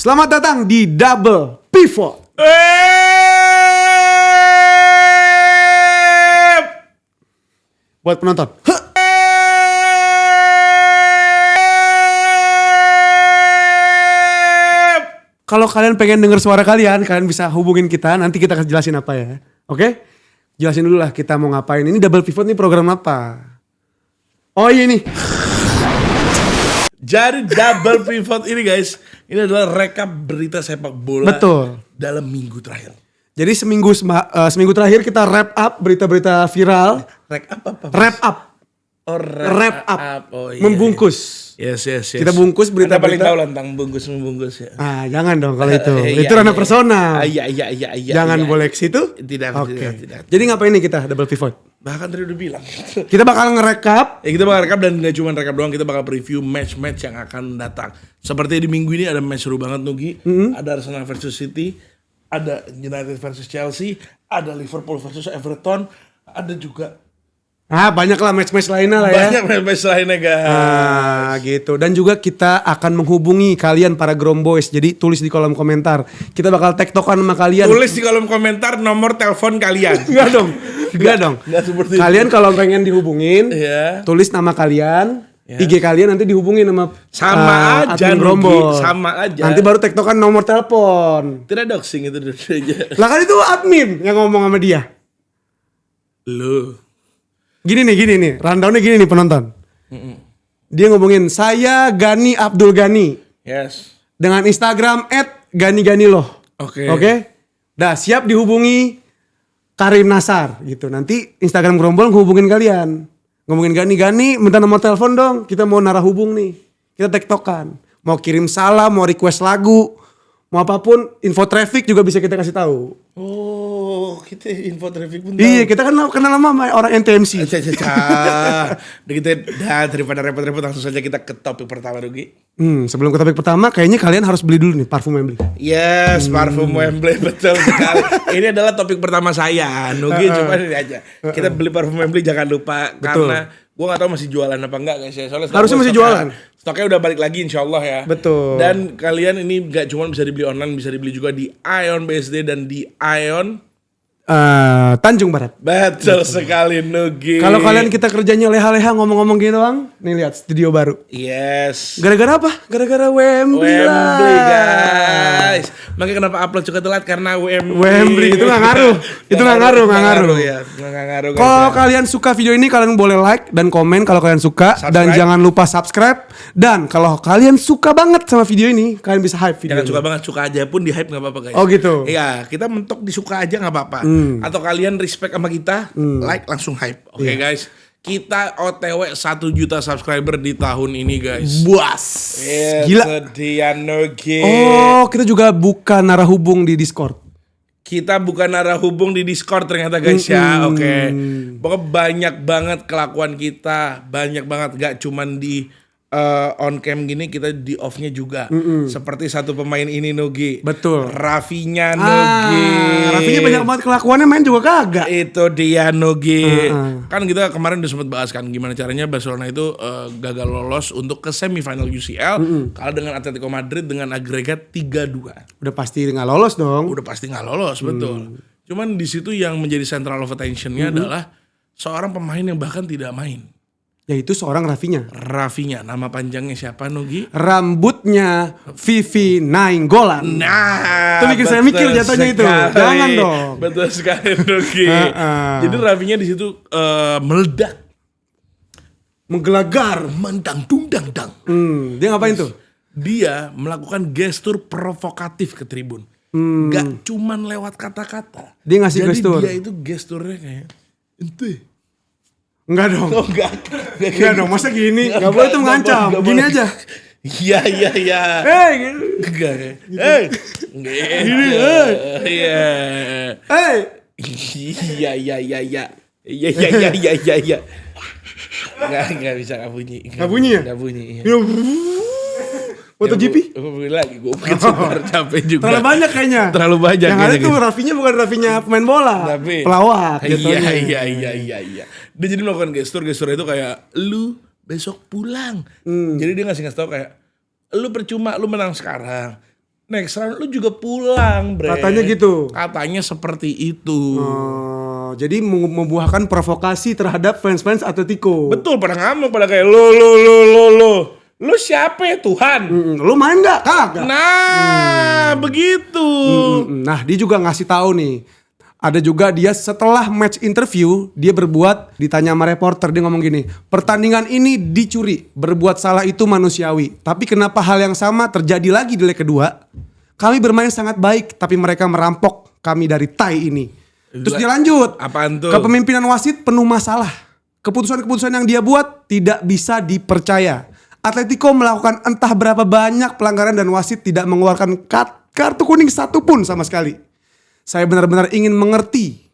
Selamat datang di Double Pivot. Buat penonton. Kalau kalian pengen denger suara kalian bisa hubungin kita. Nanti kita akan jelasin apa ya. Oke? Jelasin dulu lah kita mau ngapain. Ini Double Pivot nih program apa? Oh iya nih. Jadi Double Pivot ini guys, ini adalah rekap berita sepak bola. Betul. Dalam minggu terakhir. Jadi seminggu terakhir kita wrap up berita-berita viral. Wrap up. Oh, Wrap up. Oh, iya, membungkus. Yes. Kita bungkus berita-berita. Anda paling tahu lah tentang membungkus ya. Jangan dong kalau itu. Iya, Itu ranah iya. personal. Iya. Jangan boleh ke situ. Tidak. Jadi ngapain nih kita Double Pivot? Bahkan tadi udah bilang. Kita bakal ngerekap. Ya kita bakal rekap dan gak cuma rekap doang, kita bakal preview match-match yang akan datang. Seperti di minggu ini ada match seru banget Nugi. Ada Arsenal versus City, ada United versus Chelsea, ada Liverpool versus Everton, ada juga Banyak lah match-match lainnya lah ya. banyak match lainnya guys. Gitu. Dan juga kita akan menghubungi kalian para Gromboys. Jadi tulis di kolom komentar. Kita bakal tektokan sama kalian. Tulis di kolom komentar nomor telepon kalian. Enggak dong. Enggak seperti kalian kalau pengen dihubungin, Iya. tulis nama kalian, IG kalian nanti dihubungin sama aja admin Grombol. sama aja. Nanti baru tektokan nomor telepon. Tidak doxing itu aja. Lah kan itu admin yang ngomong sama dia. Lu. Gini nih, rundownnya gini nih penonton. Dia ngomongin, saya Gani Abdul Gani. Yes. Dengan Instagram @gani-gani-loh. Oke. Dah siap dihubungi Karim Nasar gitu. Nanti Instagram Grombol ngehubungin kalian. Ngomongin Gani, minta nomor telepon dong. Kita mau narah hubung nih. Kita tektokan. Mau kirim salam, mau request lagu, mau apapun, info traffic juga bisa kita kasih tahu. Oh, kita info traffic pun Iya, kita kan kenal sama orang NTMC. Udah kita daripada repot-repot langsung saja kita ke topik pertama Rugi. Sebelum ke topik pertama, kayaknya kalian harus beli dulu nih parfum Wembley. Yes, parfum Wembley betul sekali. Ini adalah topik pertama saya. Nugi cuma ini aja. Kita beli parfum Wembley jangan lupa. Betul. Karena gue gak tahu masih jualan apa enggak guys ya. Soalnya Harusnya masih jualan. Stoknya udah balik lagi insya Allah ya. Betul. Dan kalian ini gak cuma bisa dibeli online, bisa dibeli juga di Ion BSD dan di Ion Tanjung Barat. Betul sekali Nugi. Kalau kalian kita kerjanya leha-leha ngomong-ngomong gini doang, nih lihat studio baru. Yes. Gara-gara apa? Gara-gara Wembley guys. Makanya kenapa upload juga telat karena Wembley itu nggak ngaruh. Itu nggak ngaruh. Ya, nggak ngaruh. Kalau kalian suka video ini, kalian boleh like dan komen kalau kalian suka. Dan jangan lupa subscribe. Dan kalau kalian suka banget sama video ini, kalian bisa hype video. Jangan suka banget, suka aja pun di hype nggak apa-apa guys. Oh gitu. Iya, kita mentok disuka aja nggak apa-apa. Atau kalian respect sama kita, like langsung hype. Oke guys. Kita OTW 1 juta subscriber di tahun ini guys. Buas. Gila. Sedian Nugi. Oh, kita juga buka narah hubung di Discord. Kita bukan narah hubung di Discord ternyata guys ya. Oke. Pokoknya banyak banget kelakuan kita, banyak banget gak cuman di on cam gini, kita di off-nya juga. Seperti satu pemain ini Nugi. Betul. Rafinya Nugi. Rafinya banyak banget kelakuannya, main juga kagak. Itu dia Nugi. Kan kita kemarin udah sempat bahas kan gimana caranya Barcelona itu gagal lolos untuk ke semifinal UCL kalah dengan Atletico Madrid dengan agregat 3-2. Udah pasti nggak lolos dong. Udah pasti nggak lolos, betul. Cuman di situ yang menjadi central of attention-nya adalah seorang pemain yang bahkan tidak main. Yaitu seorang Rafinya. Rafinya, nama panjangnya siapa Nugi? Rambutnya Vivi Nainggolan. Nah, itu bikin saya mikir jatuhnya itu. Jangan dong. Betul sekali Nugi. Jadi Rafinya di situ meledak, menggelagar, mendang-dung-dang-dang. Dia ngapain tuh? Dia melakukan gestur provokatif ke tribun. Gak cuman lewat kata-kata. Dia ngasih gestur. Jadi dia itu gesturnya kayak ente. Enggak dong. Oh, enggak dong, masa gini? Enggak boleh tuh mengancam. Gini aja. Iya. Gitu. Enggak. Gini, Iya. Iya. Enggak bisa enggak bunyi. Enggak bunyi ya? Enggak bunyi. Iya. MotoGP? Gue lagi, gue bikin super capek juga. Terlalu banyak kayaknya. Terlalu banyak. Yang ada tuh Rafinya bukan Rafinya pemain bola. Tapi pelawak jatuhnya. Iya. Dia jadi melakukan gestur itu kayak lu besok pulang. Jadi dia ngasih tau kayak lu percuma lu menang sekarang. next round lu juga pulang, bre. Katanya gitu. Katanya seperti itu. Jadi membuahkan provokasi terhadap fans-fans Atletico. Betul, pada ngamuk, pada kayak lo. Lu siapa ya Tuhan? Lu main nggak? Kagak. Nah, begitu. Nah, dia juga ngasih tahu nih. Ada juga dia setelah match interview, dia ditanya sama reporter, dia ngomong gini, pertandingan ini dicuri, berbuat salah itu manusiawi. Tapi kenapa hal yang sama terjadi lagi di leg kedua? Kami bermain sangat baik, tapi mereka merampok kami dari tie ini. Terus dia lanjut, Apaan tuh? kepemimpinan wasit penuh masalah. Keputusan-keputusan yang dia buat tidak bisa dipercaya. Atletico melakukan entah berapa banyak pelanggaran dan wasit tidak mengeluarkan kartu kuning satupun sama sekali. Saya benar-benar ingin mengerti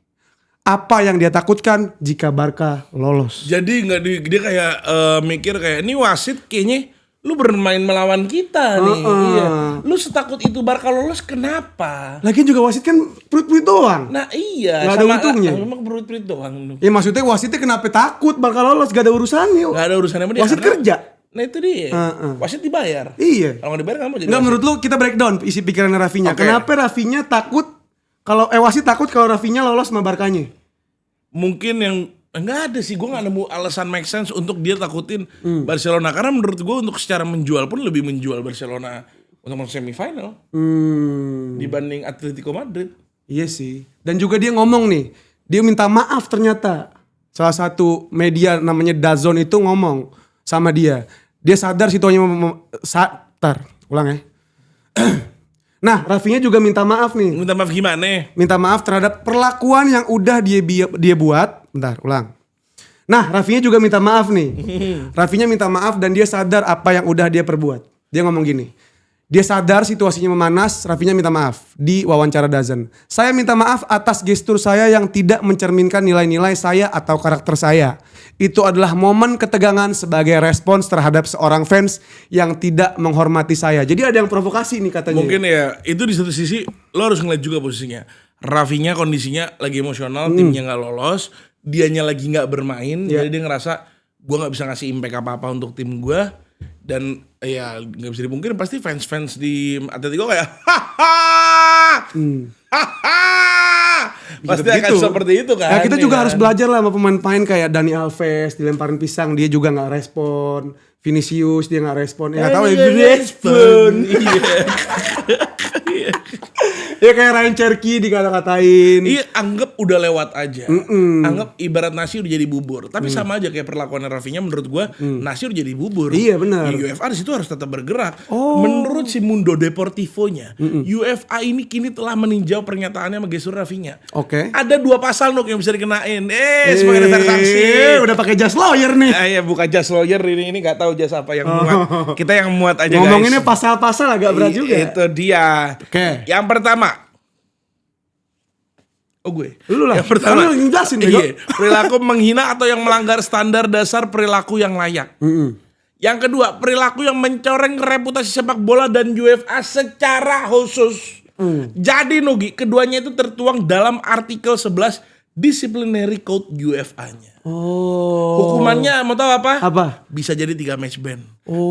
apa yang dia takutkan jika Barca lolos. Jadi dia kayak mikir kayak ini wasit kayaknya lu bermain melawan kita nih. Iya. Lu setakut itu Barca lolos kenapa? Lagian juga wasit kan pelit-pelit doang. Nah iya. Gak ada untungnya. Emang pelit doang. Ya maksudnya wasitnya kenapa takut Barca lolos, gak ada urusannya. Gak ada urusannya sama dia. Wasit kerja. Nah itu dia. Wasit dibayar. Iya. Kalau nggak dibayar kamu jadi. Enggak, menurut lu kita breakdown isi pikirannya Rafinha. Okay. Kenapa Rafinha takut wasit takut kalau Rafinha lolos sama Barkanya? Mungkin yang enggak ada sih, gue nggak nemu alasan make sense untuk dia takutin Barcelona, karena menurut gue untuk secara menjual pun lebih menjual Barcelona untuk masuk semifinal dibanding Atletico Madrid. Iya sih. Dan juga dia ngomong nih, dia minta maaf ternyata. Salah satu media namanya DAZN itu ngomong sama dia. Dia sadar situasinya ulang ya. Nah, Rafinha juga minta maaf nih. Minta maaf gimana? Minta maaf terhadap perlakuan yang udah dia buat. Bentar, ulang. Nah, Rafinha juga minta maaf nih. Rafinha minta maaf dan dia sadar apa yang udah dia perbuat. Dia ngomong gini. Dia sadar situasinya memanas, Rafinha minta maaf di wawancara DAZN. Saya minta maaf atas gestur saya yang tidak mencerminkan nilai-nilai saya atau karakter saya. Itu adalah momen ketegangan sebagai respons terhadap seorang fans yang tidak menghormati saya. Jadi ada yang provokasi nih katanya. Mungkin ya, itu di satu sisi lo harus ngeliat juga posisinya. Rafinha kondisinya lagi emosional, timnya gak lolos, dianya lagi gak bermain, jadi dia ngerasa gue gak bisa ngasih impact apa-apa untuk tim gue. Dan ya gak bisa dipungkiri pasti fans-fans di Atletico kayak pasti akan seperti itu kan. Ya, kita juga harus belajar lah sama pemain-pemain kayak Dani Alves dilemparin pisang dia juga gak respon. Vinicius dia gak respon. Ya gak tahu ya respon. Ya kayak Ryan Cherky dikata-katain. Iya, anggap udah lewat aja. Anggap ibarat nasi udah jadi bubur. Tapi sama aja kayak perlakuan Rafinha menurut gua, nasi udah jadi bubur. Iya benar. UEFA di situ harus tetap bergerak. Menurut si Mundo Deportivo-nya, UEFA ini kini telah meninjau pernyataannya sama gestur Rafinha. Oke. Ada 2 pasal yang bisa dikenain. Sebagai dasar sanksi. Udah pakai jas lawyer nih. Ya bukan jas lawyer ini nggak tahu jas apa yang muat. Kita yang muat aja guys. Ngomonginnya pasal-pasal agak berat juga. Itu dia. Oke. Yang pertama. Oh gue. Lu lah. Yang pertama. Lu ngejelasin iya, perilaku menghina atau yang melanggar standar dasar perilaku yang layak. Yang kedua, perilaku yang mencoreng reputasi sepak bola dan UEFA secara khusus. Jadi Nugi, keduanya itu tertuang dalam artikel 11 Disciplinary Code UEFA-nya. Hukumannya mau tahu apa? Apa? Bisa jadi 3 match ban.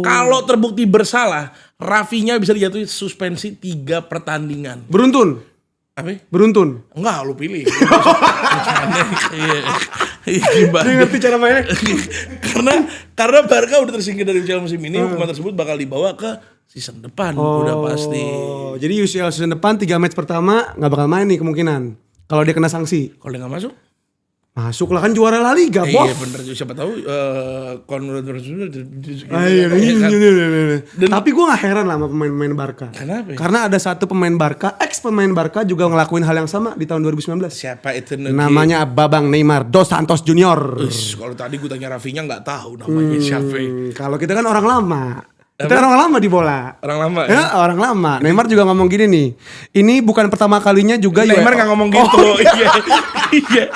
Kalau terbukti bersalah, Rafinha bisa dijatuhi suspensi 3 pertandingan. Beruntun. Apa? Beruntun. Enggak, lu pilih. Gimana? Dia ngerti cara mainnya. karena Barca udah tersingkir dari UCL musim ini, hukuman tersebut bakal dibawa ke season depan, udah pasti. Jadi UCL season depan 3 match pertama nggak bakal main nih kemungkinan. Kalau dia kena sanksi. Kalau dia nggak masuk? Masuk lah kan juara La Liga, bos. Iya bener, siapa tahu Tapi gue gak heran lah sama pemain-pemain Barca. Kenapa? Karena ada satu pemain Barca, ex pemain Barca juga ngelakuin hal yang sama di tahun 2019. Siapa itu? Namanya Babang Neymar dos Santos Junior. Kalau tadi gue tanya Rafinha nggak tahu namanya siapa. Kalau kita kan orang lama. Kita kan orang lama di bola. Orang lama ya? Orang lama. Neymar juga ngomong gini nih. Ini bukan pertama kalinya juga. Neymar nggak ngomong gitu. Iya.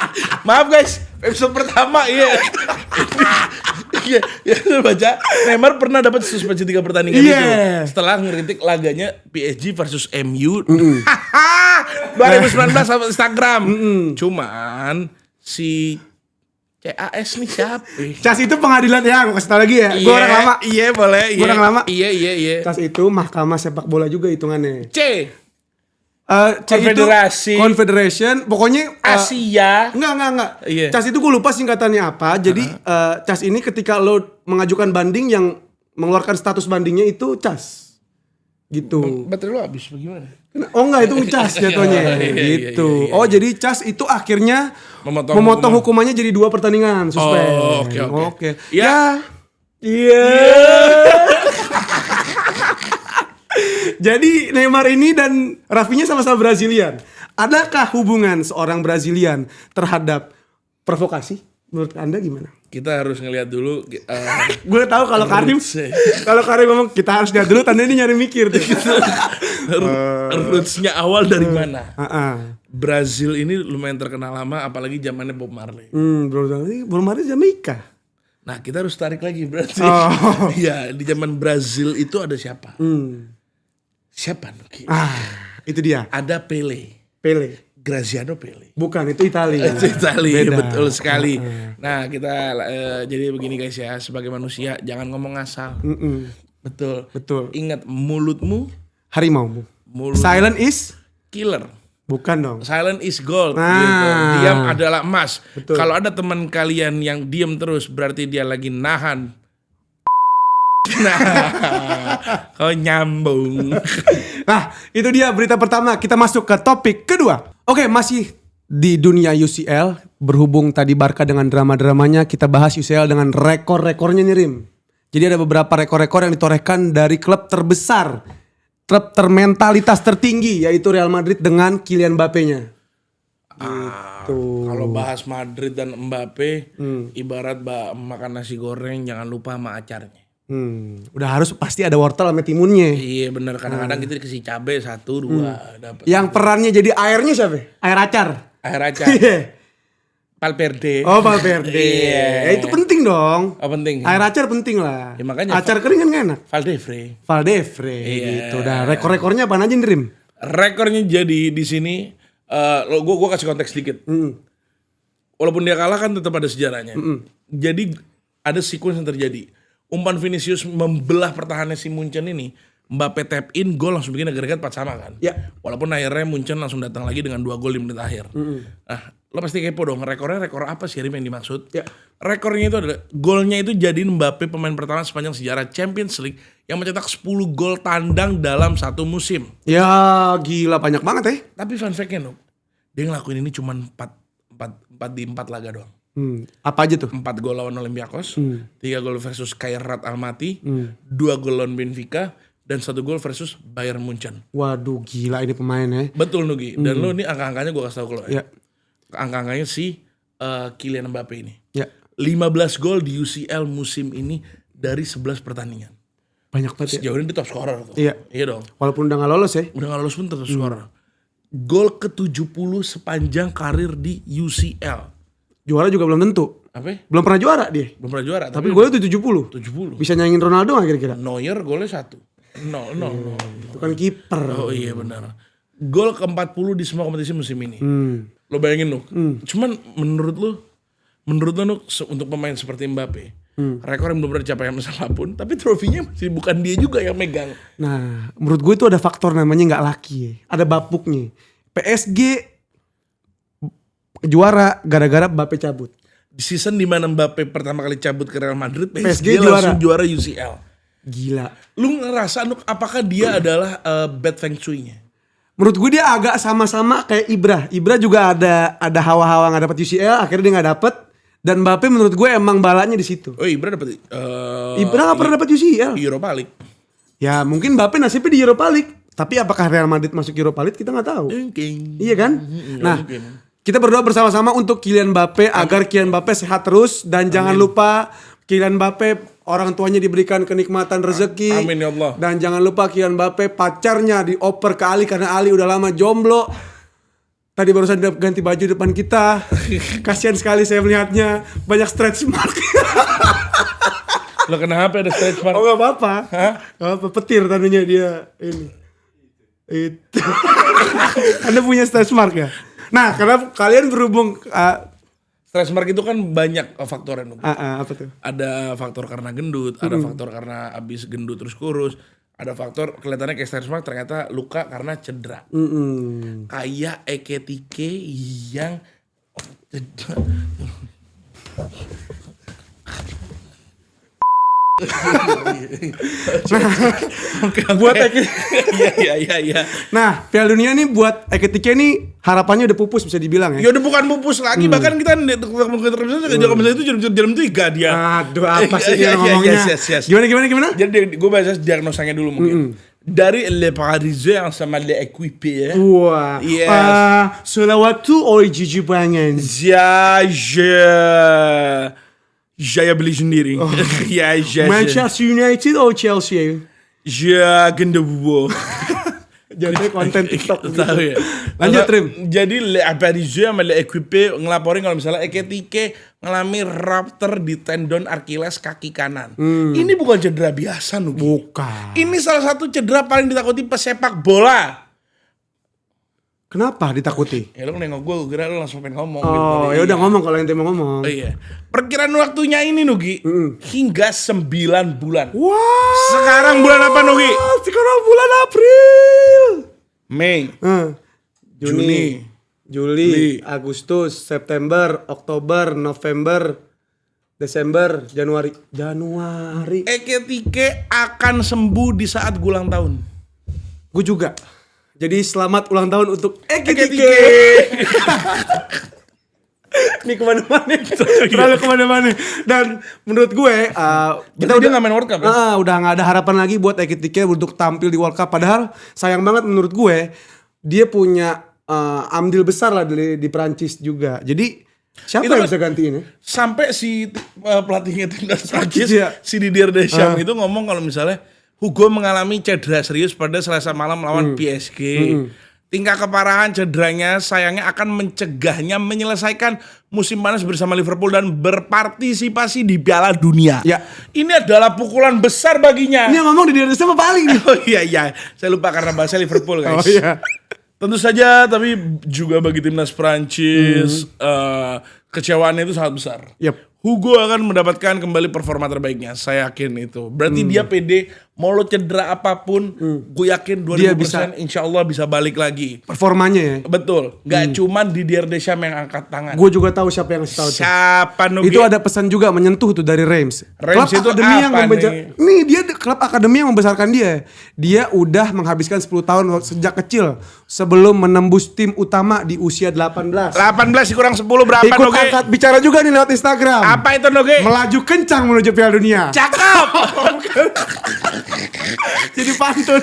Maaf guys. Episode pertama iya. Iya. Baca. Neymar pernah dapat suspensi 3 pertandingan itu. Setelah ngeritik laganya PSG versus MU. 2019 sama Instagram. Cuman si CAS nih siapa? CAS itu pengadilan ya, gue kasih tau lagi ya. Gue orang lama. Iya boleh. Gue orang lama. Iya. CAS itu mahkamah sepak bola juga hitungannya. C Konfederasi. Confederation, pokoknya Asia. Enggak. Iya. CAS itu gue lupa singkatannya apa. Jadi CAS ini ketika lo mengajukan banding yang mengeluarkan status bandingnya itu CAS. Gitu. Baterai lo habis bagaimana? Oh enggak, itu CAS jatuhnya. Gitu. Oh jadi CAS itu akhirnya memotong hukumannya jadi 2 pertandingan suspend. Oh, oke. Ya. Iya. Jadi Neymar ini dan Rafinha sama-sama Brazilian. Adakah hubungan seorang Brazilian terhadap provokasi? Menurut Anda gimana? Kita harus ngelihat dulu. Gue tahu kalau Karim ngomong kita harus lihat dulu, tanda ini nyari mikir tuh. Rootsnya awal dari mana? Brazil ini lumayan terkenal lama, apalagi zamannya Bob Marley. Bob Marley Jamaika. Nah kita harus tarik lagi Brazil. Iya, di zaman Brazil itu ada siapa? Siapa? Itu dia. Ada Pele. Graziano Pele. Bukan, itu Italia. Itu Italia, betul sekali. Nah kita jadi begini guys ya, sebagai manusia jangan ngomong asal. Betul. Ingat mulutmu harimau. Silent is killer. Bukan dong. Silent is gold. Gitu. Diam adalah emas. Kalau ada teman kalian yang diam terus, berarti dia lagi nahan. Nah, kau nyambung. Nah, itu dia berita pertama. Kita masuk ke topik kedua. Oke, masih di dunia UCL. Berhubung tadi Barca dengan drama-dramanya, kita bahas UCL dengan rekor-rekornya nih Rim. Jadi ada beberapa rekor-rekor yang ditorehkan dari klub terbesar, klub termentalitas tertinggi, yaitu Real Madrid dengan Kylian Mbappe-nya. Kalau bahas Madrid dan Mbappe, ibarat makan nasi goreng, jangan lupa sama acarnya. Udah harus pasti ada wortel sama timunnya. Iya benar, kadang-kadang kita dikasih cabai 1, 2 dapat. Yang perannya jadi airnya siapa? Air acar. Valverde. Oh Valverde. Iya. Ya itu penting dong. Oh penting. Air acar penting lah. Ya, makanya acar kering kan gak enak. Valdevre. Iya. Gitu. Udah rekor-rekornya apaan aja nih Rim? Rekornya jadi di sini, gue kasih konteks sedikit. Walaupun dia kalah kan tetap ada sejarahnya. Jadi ada sequence yang terjadi. Umpan Vinicius membelah pertahanan si Munchen ini, Mbappe tap in, gol langsung bikin agregat 4-4 kan. Ya. Walaupun akhirnya Munchen langsung datang lagi dengan 2 gol di menit akhir. Nah, lo pasti kepo dong, rekor apa sih Rim yang dimaksud? Ya. Rekornya itu adalah, golnya itu jadiin Mbappe pemain pertama sepanjang sejarah Champions League yang mencetak 10 gol tandang dalam 1 musim. Ya gila, banyak banget ya. Tapi fun fact-nya Nuk, dia ngelakuin ini cuma 4 di 4 laga doang. Apa aja tuh? 4 gol lawan Olympiakos, 3 gol versus Kairat Almaty, 2 gol lawan Benfica, dan 1 gol versus Bayern Munchen. Waduh gila ini pemainnya. Betul Nugi. Dan lo ini angka-angkanya gue kasih tau ke lo ya. Ya. Angka-angkanya si Kylian Mbappe ini. Ya. 15 gol di UCL musim ini dari 11 pertandingan. Banyak banget ya. Sejauh ini dia top scorer tuh. Iya. Iya dong. Walaupun udah gak lolos ya. Udah gak lolos pun tetap scorer. Gol ke-70 sepanjang karir di UCL. Juara juga belum tentu. Apa? Belum pernah juara dia. Belum pernah juara. Tapi golnya tuh 70. 70. Bisa nyanyiin Ronaldo gak kira-kira? Neuer golnya 1. No. Itu kan kiper. Oh iya benar. Gol ke-40 di semua kompetisi musim ini. Lo bayangin Nuk. Cuman menurut lo Nuk, untuk pemain seperti Mbappe, rekor yang belum pernah dicapai sama pun, tapi trofinya masih bukan dia juga yang megang. Nah, menurut gue itu ada faktor namanya gak laki ya. Ada bapuknya. PSG juara gara-gara Mbappe cabut. Di season dimana Mbappe pertama kali cabut ke Real Madrid, PSG langsung juara UCL. Gila. Lu ngerasa Nuk, apakah dia adalah bad feng shui-nya? Menurut gue dia agak sama-sama kayak Ibra juga ada hawa-hawa nggak dapat UCL, akhirnya dia nggak dapet. Dan Mbappe menurut gue emang balanya di situ. Oh Ibra dapat. Ibra nggak pernah dapat UCL. Europa League. Ya mungkin Mbappe nasibnya di Europa League. Tapi apakah Real Madrid masuk Europa League kita nggak tahu. Mungkin. Iya kan? Nah, kita berdoa bersama-sama untuk Kylian Mbappe agar Kylian Mbappe sehat terus dan jangan lupa Kylian Mbappe orang tuanya diberikan kenikmatan rezeki. Amin ya Allah. Dan jangan lupa Kylian Mbappe pacarnya dioper ke Ali karena Ali udah lama jomblo. Tadi barusan dia ganti baju depan kita. Kasihan sekali saya melihatnya banyak stretch mark. Lo kenapa ada stretch mark? Oh gak apa-apa. Gak apa, petir tandanya dia ini. Itu. Anda punya stretch mark ya? Nah, karena kalian berhubung Stretch mark itu kan banyak faktornya. Apa tuh? Ada faktor karena gendut, ada faktor karena abis gendut terus kurus, ada faktor kelihatannya kayak stretch mark ternyata luka karena cedera. Kayak Eketike yang Buat Iya. Nah, Piala Dunia nih buat Ekitike nih harapannya udah pupus bisa dibilang ya. Ya udah bukan pupus lagi, bahkan kita jam itu jam 3 dia. Aduh, apa sih dia ngomongnya? Yes. Gimana? Jadi gue bahas diagnosanya dulu mungkin. Dari Le Parisien sama Le Equipe. Wah. Yes. Selawatu oi jiji banget. Saya beli sendiri. Ya. Manchester United atau Chelsea? Ya genderuwo. Jadi konten TikTok gitu. Tahu ya. Lanjut, Trim. Jadi Le Parisien sama Le Equipe ngelaporin kalau misalnya Eketike ngalami rupture di tendon Achilles kaki kanan. Ini bukan cedera biasa, Nugi. Bukan. Ini salah satu cedera paling ditakuti pesepak bola. Kenapa ditakuti? Ya lu nengok gue kira lu langsung pengen ngomong. Oh, ya udah ngomong kalau yang mau ngomong. Oh iya. Perkiraan waktunya ini Nugi hingga 9 bulan. Wah. Sekarang bulan apa Nugi? Sekarang bulan April. Mei. Juni, Juli, Agustus, September, Oktober, November, Desember, Januari. Eketike akan sembuh di saat gue ulang tahun. Gue juga. Jadi selamat ulang tahun untuk Ekitike. Ini kemana-mana, terlalu kemana-mana. Dan menurut gue, Kita udah nggak main World Cup ya? udah nggak ada harapan lagi buat Ekitike untuk tampil di World Cup. Padahal sayang banget menurut gue, dia punya andil besar lah di Perancis juga. Jadi siapa Itu yang kan- bisa gantiin ya? Sampai si pelatihnya timnas Prancis, Iya. si Didier Deschamps itu ngomong kalau misalnya Hugo mengalami cedera serius pada Selasa malam lawan PSG. Tingkat keparahan cederanya sayangnya akan mencegahnya menyelesaikan musim panas bersama Liverpool dan berpartisipasi di Piala Dunia. Ya. Ini adalah pukulan besar baginya. Ini yang ngomong di Indonesia apa paling nih? Oh iya, saya lupa karena bahasa Liverpool guys. Oh iya. Tentu saja, tapi juga bagi timnas Prancis kecewaannya itu sangat besar. Yap. Hugo akan mendapatkan kembali performa terbaiknya, saya yakin itu. Berarti dia pede, mau lo cedera apapun, gue yakin 2000% Dia bisa. insya Allah bisa balik lagi. Performanya ya. Betul, gak cuman Didier Deschamps yang angkat tangan. Gue juga tahu siapa yang ngasih tahu tuh. Siapa Nugi? Itu ada pesan juga menyentuh tuh dari Reims. Reims itu akademi yang apa nih dia klub akademi yang membesarkan dia. Dia udah menghabiskan 10 tahun sejak kecil sebelum menembus tim utama di usia 18. 18 kurang 10 berapa Ikut Nugi? angkat bicara juga nih lewat Instagram. Apa itu Nugi? Melaju kencang menuju Piala Dunia. Cakep! Jadi pantun.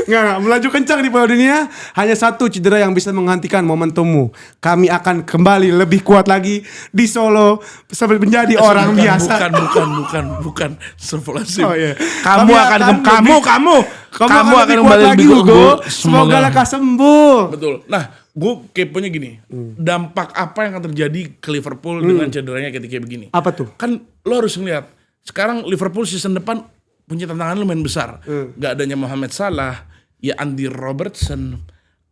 Enggak, melaju kencang di Piala Dunia. Hanya satu cedera yang bisa menghentikan momentummu. Kami akan kembali lebih kuat lagi di Solo sampai menjadi orang biasa. Bukan. Astagfirullahaladzim. Oh, iya. Kamu akan kembali lagi lebih Hugo. kuat. Semoga lekas sembuh. Betul. Nah, gue keponya gini. Dampak apa yang akan terjadi ke Liverpool dengan cederanya ketika begini? Apa tuh? Kan lo harus ngeliat. Sekarang Liverpool season depan punya tantangan lumayan besar. Gak adanya Mohamed Salah, ya Andy Robertson,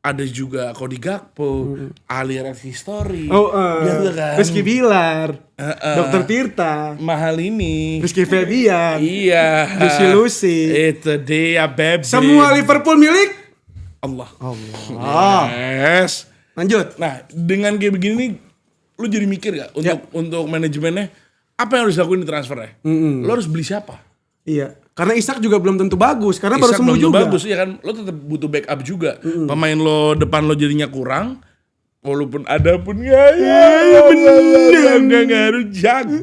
ada juga Cody Gakpo, Ali Histori, gitu kan. Rizky Bilar, Dr. Tirta, Mahal ini. Rizky Febian, Iya. Lucy. Itu dia baby. Semua Liverpool milik Allah. Ah. Yes. Lanjut. Nah, dengan kayak begini nih, lu jadi mikir gak untuk manajemennya apa yang harus dilakuin di transfernya? Lu harus beli siapa? Iya, karena Isak juga belum tentu bagus karena baru Isak sembuh belum juga. bagus ya kan, lo tetap butuh backup juga. Pemain lo depan lo jadinya kurang, walaupun ada pun ya bener nggak ngaruh jago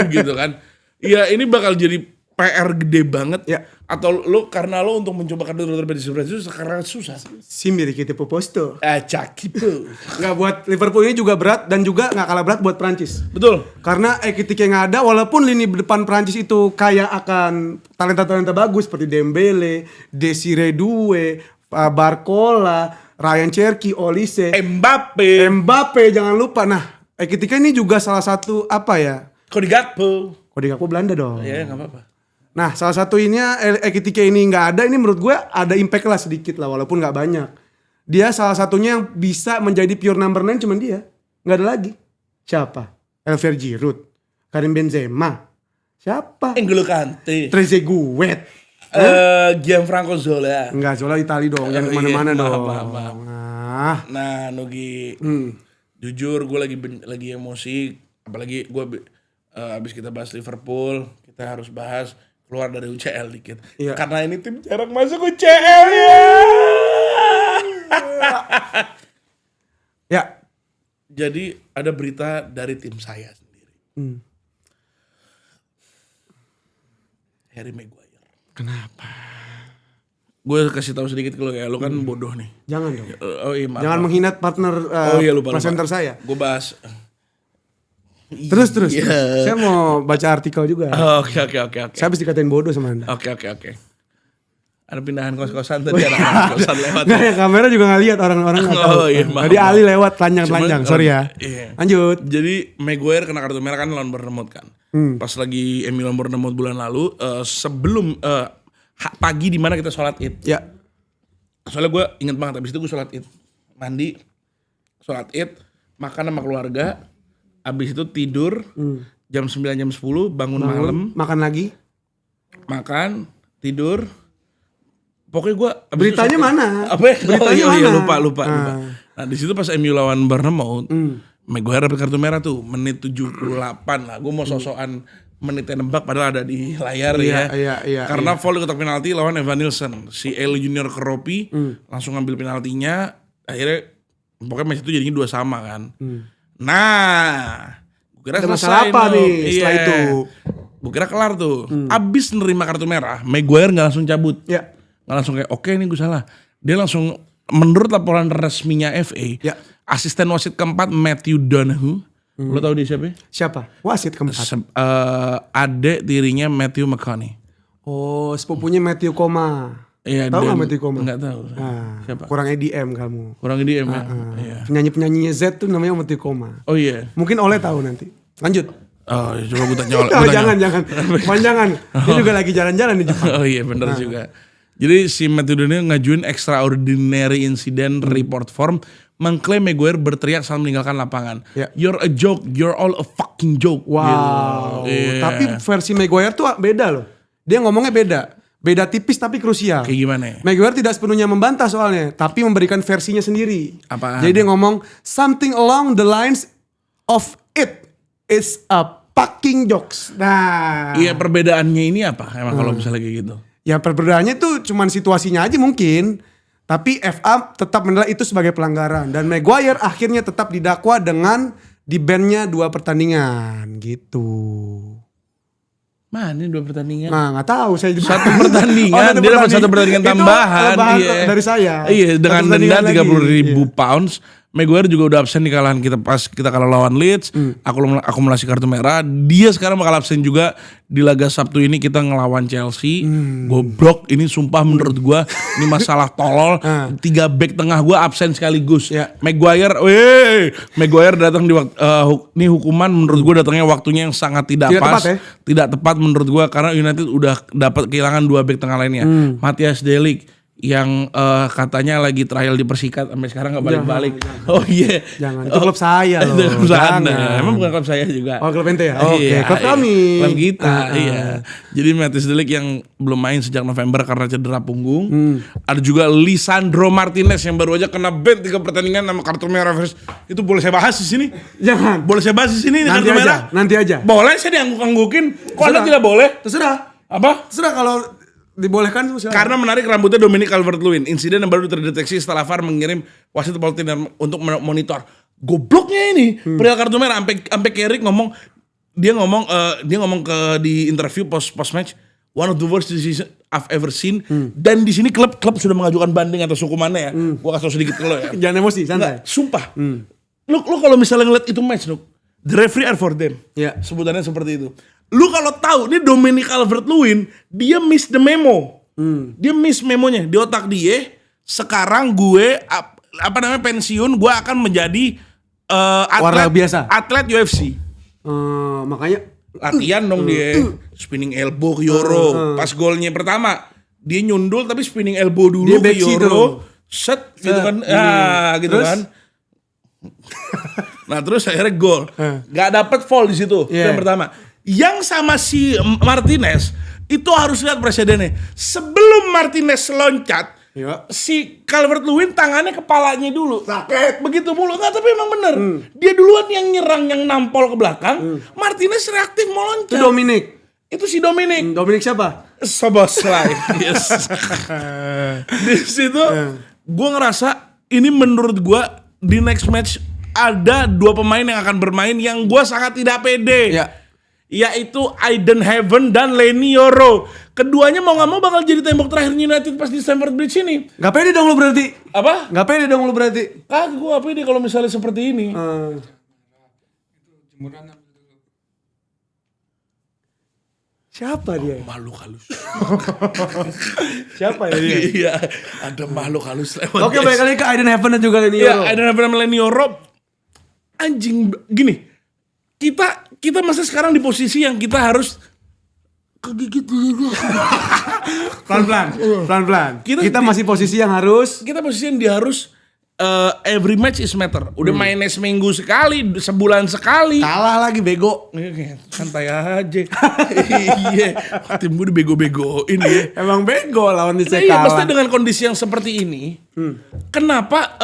gitu kan. Ya ini bakal jadi PR gede banget. Ya. Atau lo karena lo untuk mencoba kartu terbaik itu sekarang susah. Simiri kita posto. Cakipo. Nggak buat Liverpool ini juga berat dan juga nggak kalah berat buat Prancis. Betul. Karena Ekitike yang ada walaupun lini depan Prancis itu kaya akan talenta-talenta bagus seperti Dembele, Desiree Doué, Barcola, Ryan Cherki, Olise, Mbappe jangan lupa. Nah, Ekitike ini juga salah satu apa ya? Cody Gakpo. Cody Gakpo Belanda dong. Ya nggak apa-apa. Nah, salah satunya Ekitike ini nggak ada, ini menurut gue ada impact lah sedikit lah, walaupun nggak banyak. Dia salah satunya yang bisa menjadi pure number 9 cuman dia, nggak ada lagi. Siapa? Elver Giroud, Karim Benzema. Siapa? N'Golo Kante. Trezeguet. Gianfranco Zola. Enggak, Zola Itali dong, jangan kemana-mana dong. Maaf. Nah, Nugi, jujur gue lagi emosi, apalagi gue abis kita bahas Liverpool, kita harus bahas keluar dari UCL dikit. Iya. Karena ini tim jarang masuk UCL ya. Ya. Jadi ada berita dari tim saya sendiri. Harry Maguire. Kenapa? Gue kasih tahu sedikit ke lo ya, lo kan bodoh nih. Jangan dong. Oh iya, maaf. Jangan menghina partner lupa. presenter saya. Gue bahas. Terus. Iya. Saya mau baca artikel juga. Oke. Saya habis dikatain bodoh sama Anda. Oke. Ada pindahan kos-kosan tadi, ada kos-kosan lewat. Nggak ya, kamera juga nggak lihat orang-orang nggak tahu. Oh, iya, maaf. Tadi Ali lewat telanjang, sorry ya. Iya. Lanjut. Jadi Maguire kena kartu merah kan lawan Bournemouth kan. Pas lagi MU lawan Bournemouth bulan lalu, sebelum pagi di mana kita sholat Id. Ya. Soalnya gue inget banget, abis itu gue sholat Id, mandi, sholat Id, makan sama keluarga, abis itu tidur, jam 9 jam 10 bangun malam, Makan lagi. makan, tidur. Pokoknya gue Beritanya mana? Apa ya? Beritanya iya, mana? lupa. Nah di situ pas MU lawan Bournemouth, Maguire dapat kartu merah tuh menit 78 lah. Gue mau sosokan menitnya nembak padahal ada di layar Iya. Karena foul di kotak penalti lawan Evan Nilsson. Si Eli Junior Keropi langsung ngambil penaltinya. Akhirnya pokoknya match itu jadinya 2-2 kan. Nah, gue kira Ada selesai masalah apa tuh. nih setelah Iya. itu? Gue kira kelar tuh. Abis nerima kartu merah, Maguire gak langsung cabut. Ya. Gak langsung kayak oke nih gue salah. Dia langsung menurut laporan resminya FA, Ya. asisten wasit keempat Matthew Donoghue. Lo tau dia siapa? Siapa? Wasit keempat. Adek tirinya Matthew McConaughey. Oh, sepupunya Matthew Koma. Iya, Tahu nggak Matthew Koma? Enggak tahu. Ah, Siapa? kurang EDM kamu. Kurang dia ya. Iya. Penyanyi-penyanyinya Z tuh namanya Matthew Koma. Oh iya. Mungkin Oleh tahu nanti. Lanjut. Oh, coba gue tanya. Oh, jangan. Panjangan. Dia juga lagi jalan-jalan di Jepang. Oh iya benar juga. Jadi si Matthew Donoghue ngajuin extraordinary incident report form mengklaim Maguire berteriak saat meninggalkan lapangan. Ya. You're a joke, you're all a fucking joke. Wow. Gitu. Iya. Tapi versi Maguire tuh beda loh. Dia ngomongnya beda. Beda tipis tapi krusial. Kayak gimana ya? Maguire tidak sepenuhnya membantah soalnya, tapi memberikan versinya sendiri. Apaan? Jadi dia ngomong something along the lines of it is a fucking jokes. Nah. Iya perbedaannya ini apa? Emang kalau misalnya kayak gitu. Ya perbedaannya tuh cuman situasinya aja mungkin. Tapi FA tetap menilai itu sebagai pelanggaran. Dan Maguire akhirnya tetap didakwa dengan di-ban-nya 2 pertandingan gitu. Mana ini 2 pertandingan? Nah gak tahu saya juga. Satu pertandingan, dia dapat 1 pertandingan tambahan. Itu dari saya. Iya, dengan Satu denda pertandingan 30.000 lagi. pounds. Maguire juga udah absen di kalahan kita pas kita kalah lawan Leeds, akumulasi kartu merah. Dia sekarang bakal absen juga di laga Sabtu ini kita ngelawan Chelsea. Goblok, ini sumpah menurut gua ini masalah tolol. 3 back tengah gua absen sekaligus. Ya. Maguire datang di waktu ini hukuman menurut gua datangnya waktunya yang sangat tidak Tidak pas. tepat ya? Tidak tepat menurut gua karena United udah dapat kehilangan 2 back tengah lainnya. Matthias De Ligt yang katanya lagi trial di Persikat sampai sekarang nggak balik-balik. Oh iya. Jangan, itu klub saya loh. Itu klub Jangan. Anda. Emang bukan klub saya juga. Oh klub ente ya? Oke, Iya, klub kami. Klub kita, iya. Jadi Matthias De Ligt yang belum main sejak November karena cedera punggung. Ada juga Lisandro Martinez yang baru aja kena ban 3 pertandingan sama kartu merah. Itu boleh saya bahas di sini? Jangan. Boleh saya bahas di sini Nanti kartu merah? Nanti aja. Boleh saya diangguk-anggukin. Kok Anda Terserah. tidak boleh? Terserah. Apa? Terserah kalau dibolehkan silakan. Karena menarik rambutnya Dominic Calvert-Lewin. Insiden yang baru terdeteksi setelah VAR mengirim wasit Poltiner untuk monitor. Gobloknya ini. Perihal kartu merah sampai Carrick ngomong dia ngomong ke di interview post match, one of the worst decision I've ever seen. Dan di sini klub sudah mengajukan banding atas hukumannya ya. Gua kasih tau sedikit ke lo ya. Jangan emosi, santai. Nggak, sumpah. Lu kalau misalnya ngeliat itu match, the referee are for them. Ya. Sebutannya seperti itu. Lu kalau tahu, ini Dominic Calvert-Lewin, dia miss the memo. Dia miss memonya di otak dia. Sekarang gue pensiun, gue akan menjadi Warna biasa. atlet UFC. Makanya Latihan dong dia, spinning elbow ke Euro. Pas golnya pertama, dia nyundul tapi spinning elbow dulu Dia ke backseat Euro. tuh. Set gitu kan, gitu Terus? kan. Nah terus akhirnya gol. Gak dapet foul di situ. Itu yang pertama. Yang sama si Martinez itu harus lihat presidennya. Sebelum Martinez loncat, si Calvert-Lewin tangannya kepalanya dulu. Sakit. Begitu mulu. Enggak, tapi emang bener. Dia duluan yang nyerang, yang nampol ke belakang. Martinez reaktif mau loncat. Itu Dominic. Itu si Dominic. Dominic siapa? Soboslai. Yes. Di situ gue ngerasa ini menurut gue di next match ada 2 pemain yang akan bermain yang gue sangat tidak pede. Ya. Yaitu Aiden Heaven dan Lenny Yoro. Keduanya mau gak mau bakal jadi tembok terakhir United pas di Stamford Bridge ini. Gak pede dong lu berarti. Apa? Gak pede dong lu berarti. Kagak, gue gak pede kalau misalnya seperti ini. Siapa dia? Makhluk halus. Siapa ya dia? Iya, ada makhluk halus lewat. Oke, balik lagi ke Aiden Heaven dan juga Lenny Iya, Yoro. Aiden Heaven dan Lenny Yoro. Anjing, gini. Kita masa sekarang di posisi yang kita harus kegigit dulu. Pelan-pelan. Kita masih posisi yang harus. Kita posisi yang dia harus every match is matter. Udah mainnya seminggu sekali, sebulan sekali. Kalah lagi bego. Santai aja. Iya, tim gue dibego-begoin ya. Emang bego lawan di Iya, kalah. pasti dengan kondisi yang seperti ini. Kenapa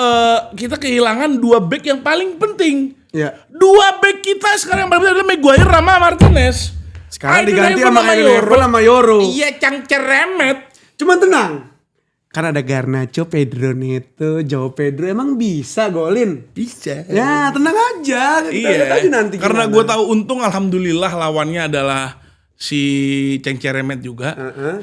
kita kehilangan 2 back yang paling penting? Iya. 2 back kita sekarang yang paling penting adalah Maguire sama Martinez. Sekarang Aiden diganti Heaven sama Aiden Heaven sama Yoro. Iya, cangceremet. Cuman tenang. Kan ada Garnacho, Pedro Neto, Joao Pedro. Emang bisa golin? Bisa. Ya tenang aja. Kita lihat aja nanti Karena gimana. gue tahu untung alhamdulillah lawannya adalah si Cengceremet juga,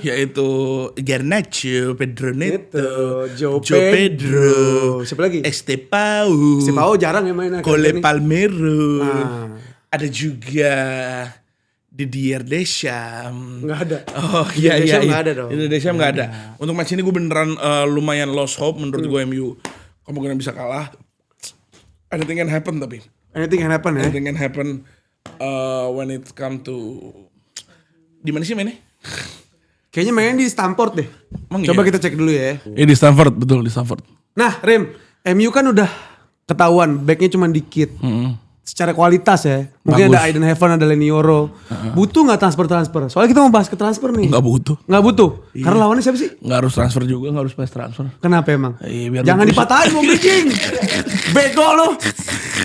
yaitu Garnacho, Pedro Neto, Joao Pedro, siapa lagi? Estepao, Stepao jarang ya main. Cole Palmero, ada juga Didier Deschamps. Nggak ada. Oh iya iya. Deschamps nggak ada dong. Didier Deschamps nggak ada. Untuk match ini gue beneran lumayan lost hope menurut gue MU. Kemungkinan bisa kalah. Anything can happen tapi. Anything can happen ya. Anything can happen when it come to. Di mana sih mainnya? Kayaknya main di Stamford deh. Emang Coba iya? kita cek dulu ya. Di Stamford, betul di Stamford. Nah, Rim, MU kan udah ketahuan backnya cuma dikit. Secara kualitas ya. Mungkin Bagus. ada Aiden Heaven, ada Lenny Yoro. Butuh nggak transfer? Soalnya kita mau bahas ke transfer nih. Nggak butuh. Nggak butuh. Karena lawannya siapa sih? Nggak harus transfer juga, nggak harus pas transfer. Kenapa emang? Iya, biar Jangan lu- dipatahin mau bridging. Bego lu.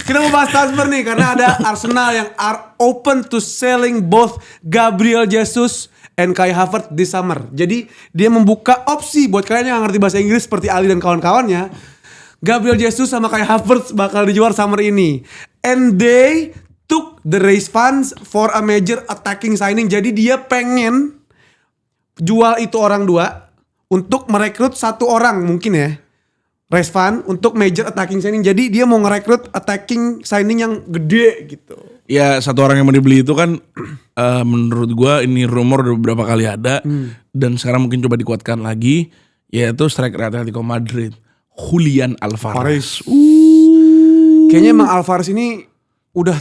Kita mau bahas transfer nih karena ada Arsenal yang are open to selling both Gabriel Jesus and Kai Havertz this summer. Jadi dia membuka opsi buat kalian yang ngerti bahasa Inggris seperti Ali dan kawan-kawannya. Gabriel Jesus sama Kai Havertz bakal dijual summer ini. And they took the raise funds for a major attacking signing. Jadi dia pengen jual itu orang 2 untuk merekrut 1 orang mungkin ya. Raise fund untuk major attacking signing. Jadi dia mau ngerekrut attacking signing yang gede gitu. Ya 1 orang yang mau dibeli itu kan menurut gua ini rumor udah beberapa kali ada dan sekarang mungkin coba dikuatkan lagi, yaitu striker Atletico Madrid, Julian Alvarez. Kayaknya emang Alvarez ini udah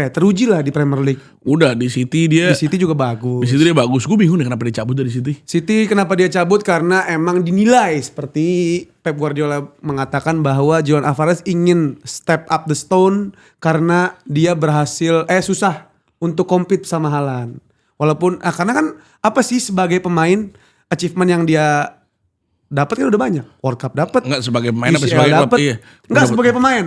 teruji lah di Premier League. Udah di City dia. Di City juga bagus. Di City dia bagus. Gue bingung deh kenapa dia cabut dari City. City kenapa dia cabut? Karena emang dinilai seperti Pep Guardiola mengatakan bahwa Julian Alvarez ingin step up the stone karena dia berhasil susah untuk compete sama Haaland. Walaupun karena kan apa sih sebagai pemain achievement yang dia dapat kan udah banyak. World Cup dapat. Enggak sebagai pemain apa UCL sebagai klub? dapet. Iya. Enggak Udah sebagai pemain.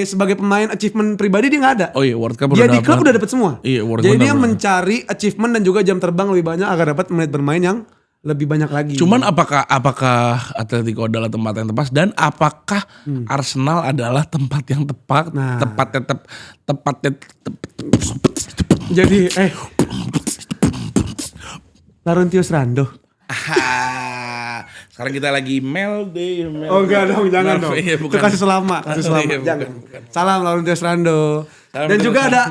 Sebagai pemain achievement pribadi dia nggak ada. Oh iya, World Cup Dia udah di klub dapet. udah dapat semua. Iya, World Jadi Cup dia udah mencari achievement dan juga jam terbang lebih banyak agar dapat menit bermain yang lebih banyak lagi. Cuman apakah Atletico adalah tempat yang tepat dan apakah Arsenal adalah tempat yang tepat? Nah. Tepatnya Jadi Laurentius Rando. Sekarang kita lagi Mel Day. Oh enggak dong, jangan dong. Iya, Itu bukan. kasih selamat, Iya, jangan. bukan. Salam Laurentius Rando. Salam Dan juga Laurentius ada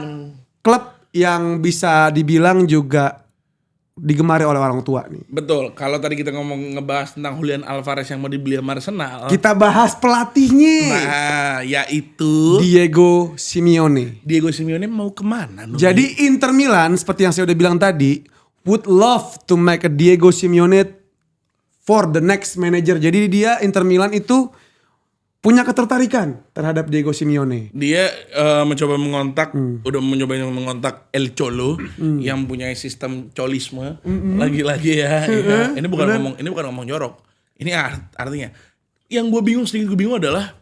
klub yang bisa dibilang juga digemari oleh orang tua nih. Betul. Kalau tadi kita ngebahas tentang Julian Alvarez yang mau dibeli sama Arsenal. Kita bahas pelatihnya. Nah, yaitu Diego Simeone. Diego Simeone mau kemana? Nugi? Jadi Inter Milan seperti yang saya udah bilang tadi would love to make a Diego Simeone for the next manager. Jadi dia Inter Milan itu punya ketertarikan terhadap Diego Simeone. Dia mencoba mengontak, udah mengontak El Cholo yang punya sistem colisme. Lagi-lagi ya. Ini bukan ngomong jorok. Ini artinya. Yang gue bingung adalah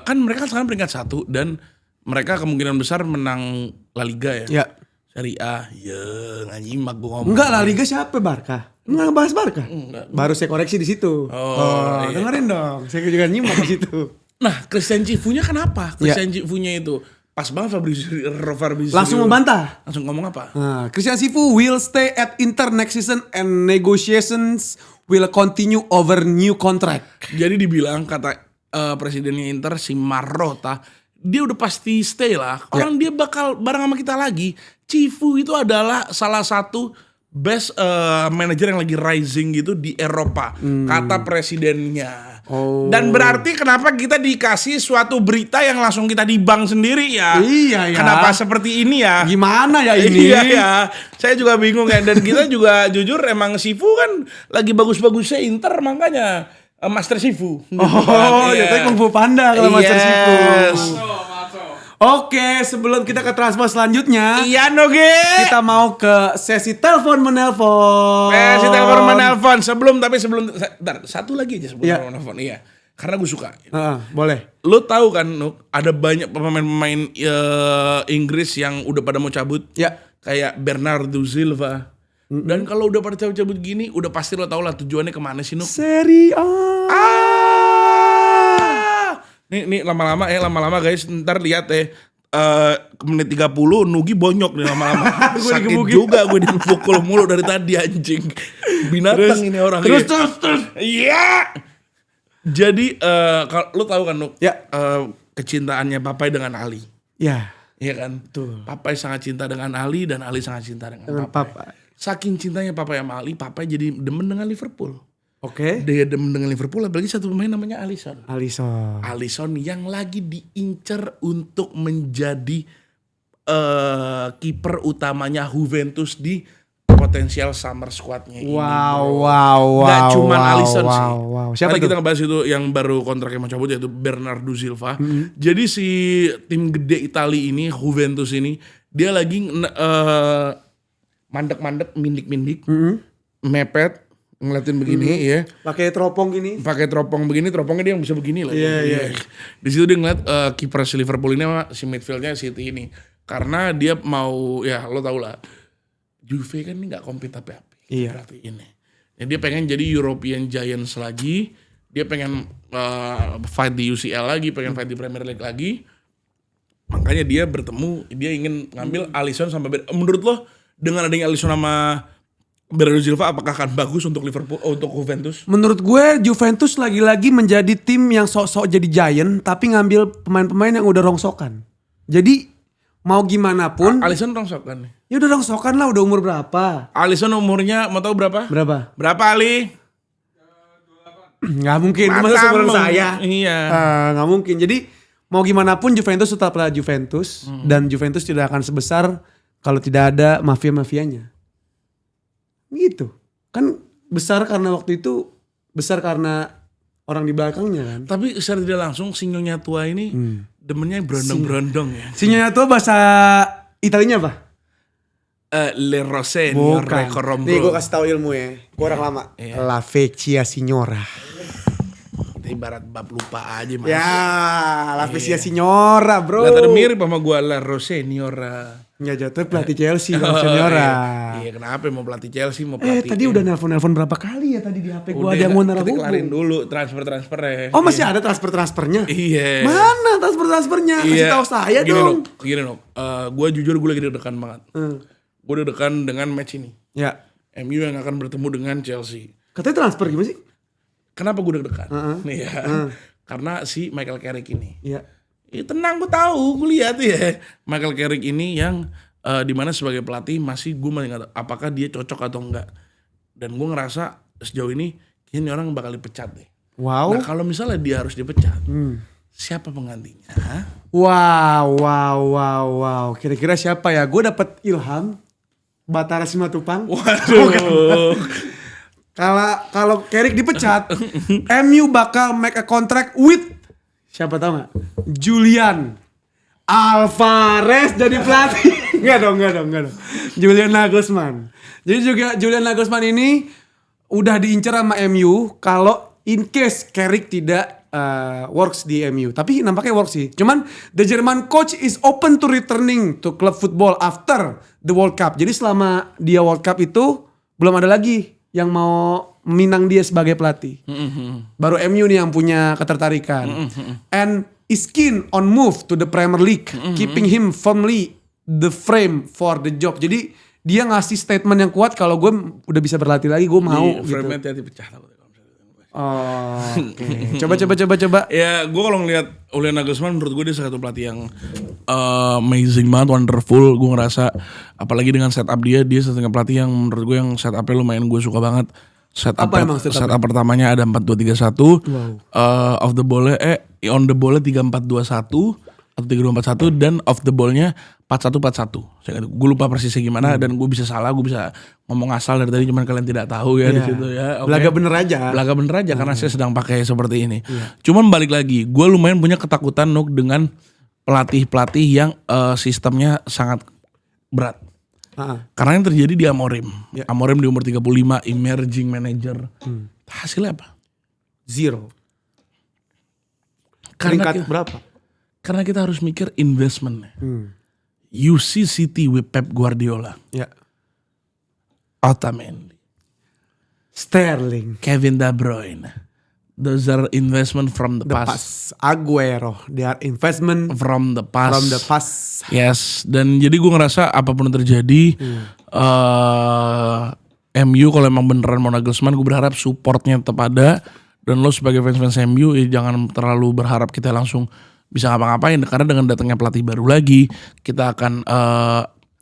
kan mereka sekarang peringkat 1 dan mereka kemungkinan besar menang La Liga ya. Ya. Serie A. Ya, nggak nyimak gue ngomong. Enggak, La Liga siapa Barca? Enggak bahas Barca. Baru saya koreksi di situ. Iya. Dengerin dong. Saya juga nyimak di situ. Nah, Christian Cifunya kenapa? Christian Cifunya itu pas banget Fabrizio Langsung membantah. langsung ngomong apa? Christian Cifu will stay at Inter next season and negotiations will continue over new contract. Jadi dibilang kata presidennya Inter si Marotta, dia udah pasti stay lah. Orang dia bakal bareng sama kita lagi. Cifu itu adalah salah satu best manager yang lagi rising gitu di Eropa, kata presidennya. Dan berarti kenapa kita dikasih suatu berita yang langsung kita dibang sendiri ya? Iya ya. Kenapa seperti ini ya? Gimana ya ini? Iya ya, saya juga bingung ya. Dan kita juga jujur emang Cifu kan lagi bagus-bagusnya Inter, makanya Master Cifu. Ya tadi Kung Fu Panda kalau Master Cifu. Oke, sebelum kita ke transfer selanjutnya, Iya Noge. kita mau ke sesi telepon menelpon. Si telepon menelpon sebelum bentar, satu lagi aja sebelum Iya. menelpon. Iya. Karena gue suka. Boleh. Lo tahu kan, Nuk, ada banyak pemain-pemain Inggris yang udah pada mau cabut. Ya. Kayak Bernardo Silva. Dan kalau udah pada cabut-cabut gini, udah pasti lo tau lah tujuannya kemana sih, Nuk. Serie A. Nih lama-lama guys, ntar lihat menit 30 Nugi bonyok nih lama-lama. Sakit juga gue dipukul mulu dari tadi anjing. Binatang ini orang. Terus. Iya. Jadi kalau lu tahu kan Nuk, Ya. kecintaannya Papai dengan Ali. Ya. Iya kan? Betul. Papai sangat cinta dengan Ali dan Ali sangat cinta dengan Dengan Papai. Saking cintanya Papai sama Ali, Papai jadi demen dengan Liverpool. Oke. Dia demen dengan Liverpool, apalagi satu pemain namanya Alisson. Alisson yang lagi diincar untuk menjadi kiper utamanya Juventus di potensial summer squadnya ini. Wow. Gak cuma Alisson sih. Siapa Tadi itu? kita ngebahas itu yang baru kontraknya mau cabut yaitu Bernardo Silva. Jadi si tim gede Italia ini, Juventus ini, dia lagi mandek-mandek, mindik-mindik, mepet, ngeliatin begini ya. Pakai teropong gini. Pakai teropong begini, teropongnya dia yang bisa begini loh. Iya. Di situ dia ngeliat kiper si Liverpool ini sama si midfieldnya City ini. Karena dia mau, ya lo tau lah, Juve kan ini gak compete apa-apa. Iya. Berarti ini. Ya, dia pengen jadi European Giants lagi. Dia pengen fight di UCL lagi, pengen fight di Premier League lagi. Makanya dia dia ingin ngambil Alisson sampai menurut lo dengan adanya Alisson sama Bernardo Silva apakah akan bagus untuk Liverpool, untuk Juventus? Menurut gue Juventus lagi-lagi menjadi tim yang sok-sok jadi giant tapi ngambil pemain-pemain yang udah rongsokan. Jadi mau gimana pun Alisson rongsokan nih. ya udah rongsokan lah, udah umur berapa? Alisson umurnya mau tahu berapa? Berapa? Berapa Ali? Nggak mungkin, masa seumuran saya. Iya. Nggak mungkin. Jadi mau gimana pun Juventus tetaplah Juventus dan Juventus tidak akan sebesar kalau tidak ada mafia-mafianya. Gitu. Kan besar karena waktu itu besar karena orang di belakangnya kan. Tapi secara tidak langsung Sinyonya tua ini demennya berondong-berondong ya. Sinyalnya tuh bahasa Italianya apa? Le Rose Signor Corombo. Nih gue kasih tahu ilmu ya. Gue orang lama. La Vecchia Signora. Ibarat bab lupa aja mas. Ya, La Vecchia Signora bro. Lah tadi mirip sama gue La Rose Signora. Ya jatuh pelatih Chelsea La Signora. Iya kenapa mau pelatih Chelsea mau pelatih. Tadi udah nelpon berapa kali ya tadi di HP gue ada yang mau naruh kita kelarin hubung. dulu transfernya. Oh masih ada transfernya? Iya. Mana transfernya? Kasih tahu saya dong. Gini dong. Gue jujur gue lagi deg-degan banget. Gue deg-degan dengan match ini. Ya. MU yang akan bertemu dengan Chelsea. Katanya transfer gimana sih? Kenapa gue deg-degan? Karena si Michael Carrick ini. Iya. Tenang, gue tahu, gue lihat ya. Michael Carrick ini yang dimana sebagai pelatih masih gue masih nggak tahu apakah dia cocok atau enggak. Dan gue ngerasa sejauh ini kayaknya orang bakal dipecat deh. Wow. Nah kalau misalnya dia harus dipecat, siapa penggantinya? Wow. Kira-kira siapa ya? Gue dapet ilham Batara Simatupang. Waduh. Kalau Carrick dipecat, MU bakal make a contract with siapa tahu nggak? Julian Alvarez jadi pelatih. Enggak dong. Julian Nagelsmann. Jadi juga Julian Nagelsmann ini udah diincar sama MU kalau in case Carrick tidak works di MU. Tapi nampaknya works sih. Cuman the German coach is open to returning to club football after the World Cup. Jadi selama dia World Cup itu belum ada lagi yang mau minang dia sebagai pelatih. Baru MU nih yang punya ketertarikan. And is keen on move to the Premier League, keeping him firmly the frame for the job. Jadi dia ngasih statement yang kuat kalau gue udah bisa berlatih lagi, gue mau. Di frame-nya hati-hati pecah. Oh, oke. Coba. Ya, gue kalau ngeliat Julian Nagelsmann menurut gue dia salah satu pelatih yang amazing banget, wonderful. Gue ngerasa apalagi dengan setup dia satu pelatih yang menurut gue yang setupnya lumayan gue suka banget. Setup pertamanya ada 4-2-3-1. Wow. Off the ball on the ball 3-4-2-1 atau 3-2-4-1 dan off the ball-nya 4-1-4-1. Gue lupa persisnya gimana dan gue bisa salah, gue bisa ngomong asal dari tadi cuman kalian tidak tahu ya di situ ya. Okay. Belaga bener aja karena saya sedang pakai seperti ini. Cuman balik lagi, gue lumayan punya ketakutan Nuk dengan pelatih-pelatih yang sistemnya sangat berat. Karena yang terjadi di Amorim. Amorim di umur 35, emerging manager. Hasilnya apa? 0. Peringkat berapa? Karena kita harus mikir investment. You see City with Pep Guardiola. Otamendi. Sterling. Kevin De Bruyne. Those are investment from the past. Aguero. They are investment from the past. Yes. Dan jadi gue ngerasa apapun yang terjadi. MU kalau emang beneran mau Nagelsmann, gue berharap supportnya tetap ada. Dan lo sebagai fans MU jangan terlalu berharap kita langsung bisa ngapa-ngapain. Karena dengan datangnya pelatih baru lagi, kita akan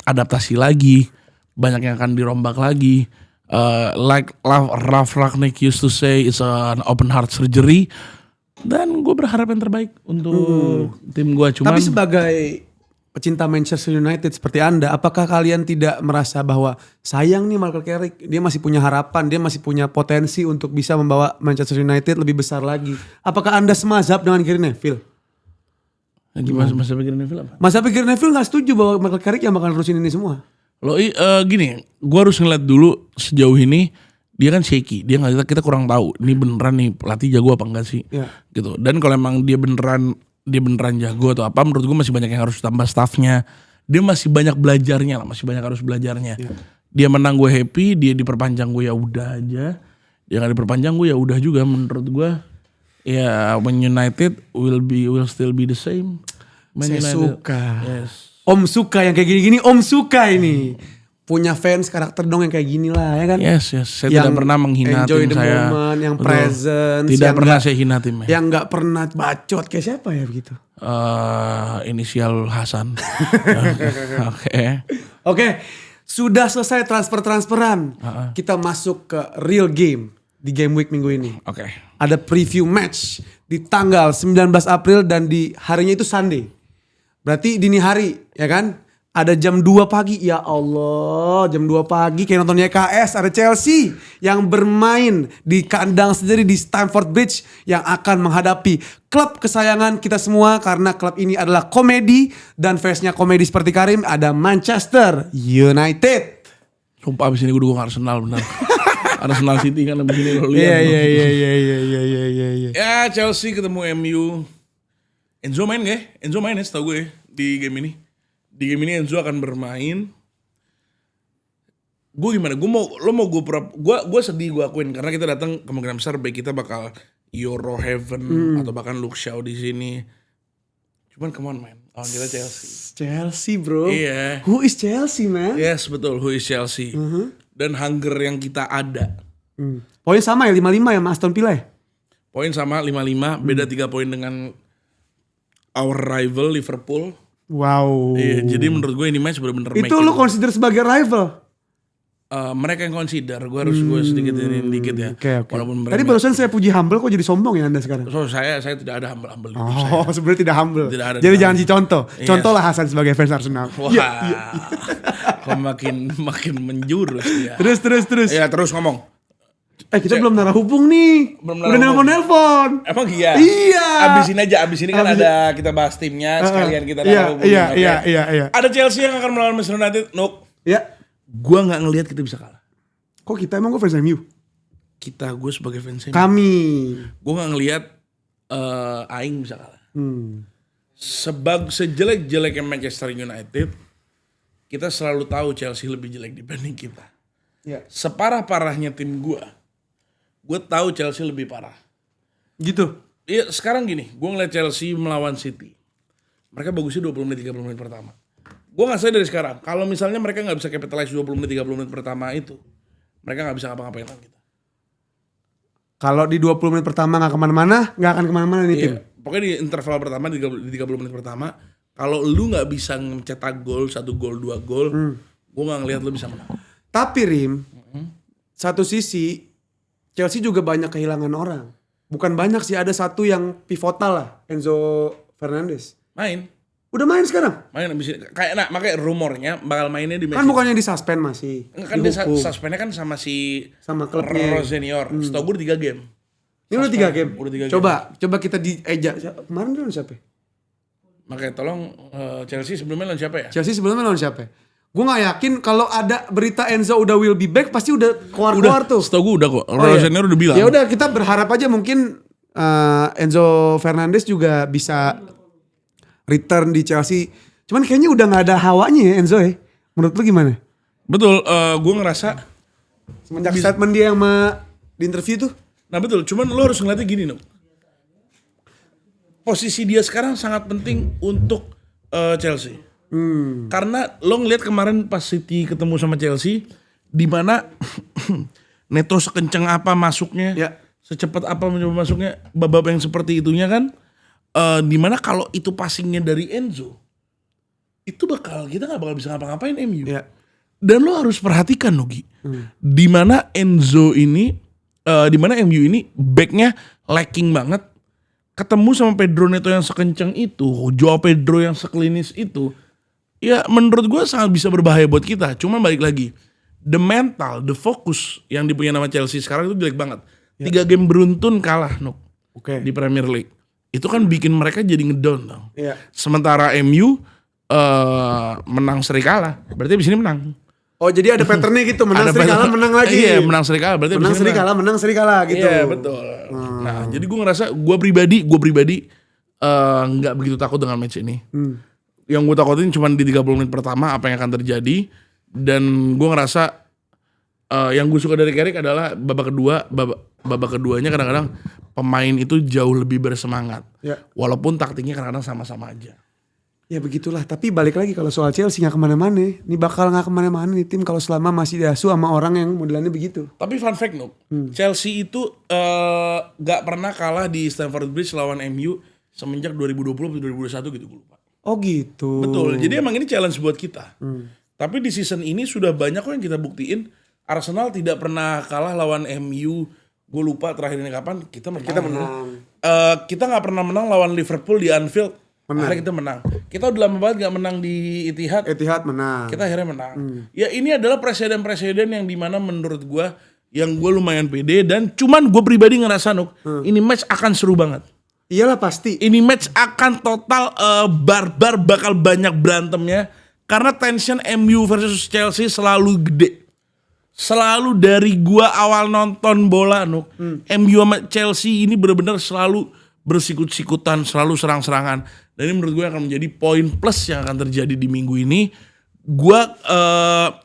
adaptasi lagi. Banyak yang akan dirombak lagi. Like Ralf Rangnick used to say, it's an open heart surgery. Dan gue berharap yang terbaik untuk tim gue. Tapi sebagai pecinta Manchester United seperti Anda, apakah kalian tidak merasa bahwa sayang nih Michael Carrick, dia masih punya harapan, dia masih punya potensi untuk bisa membawa Manchester United lebih besar lagi? Apakah Anda semazhab dengan Gary Neville? Gimana masa pikir Neville apa? Masa pikir Neville gak setuju bahwa Michael Carrick yang bakal nerusin ini semua. Lo gini, gue harus ngeliat dulu sejauh ini dia kan shaky, dia nggak, kita kurang tahu ini beneran nih pelatih jago apa enggak sih, gitu. Dan kalau emang dia beneran jago atau apa, menurut gue masih banyak yang harus tambah staffnya. Dia masih banyak belajarnya lah, masih banyak harus belajarnya. Dia menang gue happy, dia diperpanjang gue ya udah aja, dia nggak diperpanjang gue ya udah juga. Menurut gue ya Man United will still be the same. Saya suka. Om suka yang kayak gini-gini, Om suka ini. Punya fans karakter dong yang kayak gini lah, ya kan? Yes. Saya tidak pernah menghina tim saya. Moment, yang presence. Tidak pernah saya hina tim. Yang gak pernah bacot kayak siapa ya begitu? Inisial Hasan. Oke. Sudah selesai transferan. Kita masuk ke real game di game week minggu ini. Oke. Ada preview match di tanggal 19 April dan di harinya itu Sunday. Berarti dini hari, ya kan? Ada jam 2 pagi. Ya Allah, jam 2 pagi kayak nonton YKS. Ada Chelsea yang bermain di kandang sendiri di Stamford Bridge yang akan menghadapi klub kesayangan kita semua. Karena klub ini adalah komedi dan fansnya komedi seperti Karim. Ada Manchester United. Sumpah abis ini gue dukung Arsenal benar. Arsenal City kan abis ini lo lihat. Iya. Ya Chelsea ketemu MU. Enzo main gak ya? Enzo main ya setahu gue ya, di game ini. Di game ini Enzo akan bermain. Gue gimana? Gue sedih gue akuin karena kita datang kemungkinan besar baik kita bakal Euro Heaven atau bahkan Luke Shaw di sini. Cuman come on man, lawan kita Chelsea. Chelsea bro. Iya. Who is Chelsea man? Yes betul, who is Chelsea. Dan hunger yang kita ada. Poin sama ya 5-5 ya sama Aston Villa ya? Poin sama 5-5, beda 3 poin dengan our rival Liverpool. Wow. Iya, jadi menurut gue ini match bener-bener itu lo consider sebagai rival? Mereka yang consider, gue harus sedikit ya. Okay. Tadi barusan saya puji humble, kok jadi sombong ya Anda sekarang? So saya tidak ada humble di hidup saya. Oh sebenarnya tidak humble. Tidak jadi jangan contoh. Contohlah Hasan sebagai fans Arsenal. Wah, kok makin menjurus ya. Terus. Ya terus ngomong. Kita belum narah hubung nih. Belum narah Udah nelpon. Emang iya? Iya. Abis ini kan ada kita bahas timnya, sekalian kita narah hubung. Iya. Ada Chelsea yang akan melawan Manchester United, Nuk. Ya. Gua nggak ngelihat kita bisa kalah. Kok kita emang gue fans MU? Gue sebagai fans MU. Kami. Gue nggak ngelihat Aing bisa kalah. Sejelek-jeleknya Manchester United, kita selalu tahu Chelsea lebih jelek dibanding kita. Ya. Separah-parahnya tim gue tahu Chelsea lebih parah. Gitu. Iya, sekarang gini, gue ngeliat Chelsea melawan City. Mereka bagusnya 20 menit, 30 menit pertama. Gue gak sadar dari sekarang, kalau misalnya mereka gak bisa capitalize 20 menit, 30 menit pertama itu, mereka gak bisa ngapa-ngapain lagi kita. Kalau di 20 menit pertama gak kemana-mana, gak akan kemana-mana nih tim. Pokoknya di interval pertama, di 30 menit pertama, kalau lu gak bisa mencetak gol, 1 gol, 2 gol, gue gak ngeliat lu bisa menang. Tapi Rim, satu sisi Chelsea juga banyak kehilangan orang. Bukan banyak sih, ada satu yang pivotal lah, Enzo Fernandez. Main. Udah main sekarang? Main abis ini. Makanya rumornya bakal mainnya di match. Kan bukannya di suspend masih. Kan dia suspendnya kan sama klubnya. Rosenior. Setahu gue 3 game. Ini udah 3 game? Udah 3 game. Coba kita dieja. Kemarin dia lawan siapa? Makanya tolong Chelsea sebelumnya lawan siapa ya? Chelsea sebelumnya lawan siapa? Gue gak yakin kalau ada berita Enzo udah will be back pasti udah keluar tuh. Setahu gue udah kok. Rosenior udah bilang. Ya udah kita berharap aja mungkin Enzo Fernandez juga bisa return di Chelsea. Cuman kayaknya udah gak ada hawanya ya Enzo ya. Menurut lu gimana? Betul, gue ngerasa semenjak statement dia yang di interview tuh. Nah betul, cuman lo harus ngeliatnya gini Nuk. Posisi dia sekarang sangat penting untuk Chelsea. Karena lo ngeliat kemarin pas City ketemu sama Chelsea, di mana Neto sekencang apa masuknya, secepat apa mencoba masuknya, babak yang seperti itunya kan, dimana kalau itu passingnya dari Enzo, itu kita nggak bakal bisa ngapa-ngapain MU. Dan lo harus perhatikan Nugi, dimana Enzo ini, dimana MU ini backnya lacking banget, ketemu sama Pedro Neto yang sekencang itu, Joao Pedro yang seklinis itu, ya menurut gue sangat bisa berbahaya buat kita. Cuman balik lagi, the mental, the focus yang dipunya nama Chelsea sekarang itu jelek banget. 3 game beruntun kalah Nuk di Premier League. Itu kan bikin mereka jadi ngedown dong. Sementara MU menang seri kalah, berarti abis ini menang. Oh jadi ada patternnya gitu, menang seri kalah menang lagi. Iya menang seri kalah, berarti menang seri kalah gitu. Iya betul. Nah jadi gue ngerasa gue pribadi nggak begitu takut dengan match ini. Yang gue takutin cuma di 30 menit pertama apa yang akan terjadi. Dan gue ngerasa yang gue suka dari Carrick adalah babak keduanya kadang-kadang pemain itu jauh lebih bersemangat. Walaupun taktiknya kadang-kadang sama-sama aja. Ya begitulah, tapi balik lagi kalau soal Chelsea gak kemana-mana. Ini bakal gak kemana-mana nih tim kalau selama masih diasuh sama orang yang modelannya begitu. Tapi fun fact Nuk, Chelsea itu gak pernah kalah di Stamford Bridge lawan MU semenjak 2020 atau 2021 gitu gue lupa. Oh gitu. Betul, jadi emang ini challenge buat kita. Tapi di season ini sudah banyak kok yang kita buktiin. Arsenal tidak pernah kalah lawan MU. Gue lupa terakhir ini kapan, kita menang. Kita gak pernah menang lawan Liverpool di Anfield. Akhirnya kita menang. Kita udah lama banget gak menang di Etihad. Etihad menang. Kita akhirnya menang. Ya ini adalah presiden-presiden yang dimana menurut gue, yang gue lumayan pede. Dan cuman gue pribadi ngerasa Nuk, ini match akan seru banget. Iyalah pasti. Ini match akan total barbar, bakal banyak berantemnya. Karena tension MU versus Chelsea selalu gede. Selalu dari gua awal nonton bola Nuk, MU sama Chelsea ini benar-benar selalu bersikut-sikutan, selalu serang-serangan. Dan ini menurut gue akan menjadi poin plus yang akan terjadi di minggu ini. Gue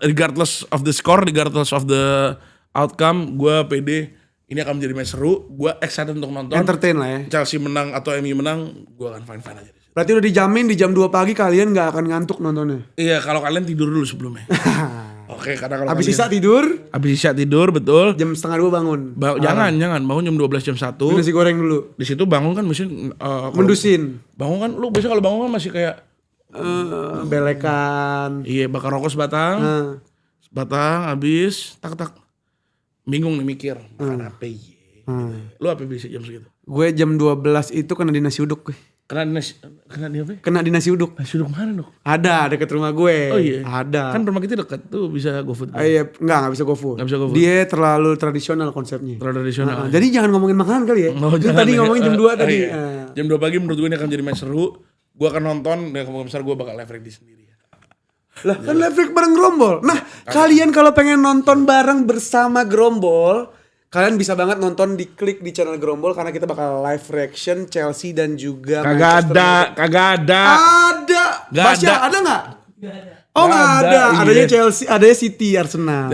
regardless of the score, regardless of the outcome, gue pede ini akan menjadi match seru. Gue excited untuk nonton. Entertain lah ya. Chelsea menang atau MU menang, gue akan fine-fine aja. Berarti udah dijamin di jam 2 pagi kalian gak akan ngantuk nontonnya? Iya, kalau kalian tidur dulu sebelumnya. Oke, karena kalau habis sisa tidur? Habis sisa tidur, betul. Jam 1:30 bangun? Jangan. Bangun jam 12, jam 1. Nasi goreng dulu? Di situ bangun kan mesti... mendusin? Bangun kan, lu biasanya kalau bangun kan masih kayak... belekan. Iya, bakar rokok sebatang. Sebatang, habis, tak. Bingung nih mikir, makan apa ya? Lu apa bisa jam segitu? Gue jam 12 itu kena di nasi uduk gue. Kena di apa? Kena di nasi uduk. Nasi uduk mana dong? Ada deket rumah gue. Oh iya. Ada. Kan rumah kita dekat tuh bisa GoFood. Iya, enggak bisa GoFood. Nggak bisa GoFood. Dia terlalu tradisional konsepnya. Tradisional. Jadi jangan ngomongin makanan kali ya. Oh, Ini jangan tadi ya. ngomongin jam 2 tadi. Iya. Jam 2 pagi menurut gue ini akan jadi match seru. Gue akan nonton dan kemungkinan besar gue bakal live ready sendiri. Lah kan live react bareng Grombol. Nah, kalian kalau pengen nonton bareng bersama Grombol, kalian bisa banget nonton diklik di channel Grombol karena kita bakal live reaction Chelsea dan juga Kagak Manchester ada. Ada. Nggak Basya, ada. ada nggak? Oh nggak Nggak ada. ada, Adanya iya. Chelsea, adanya City Arsenal.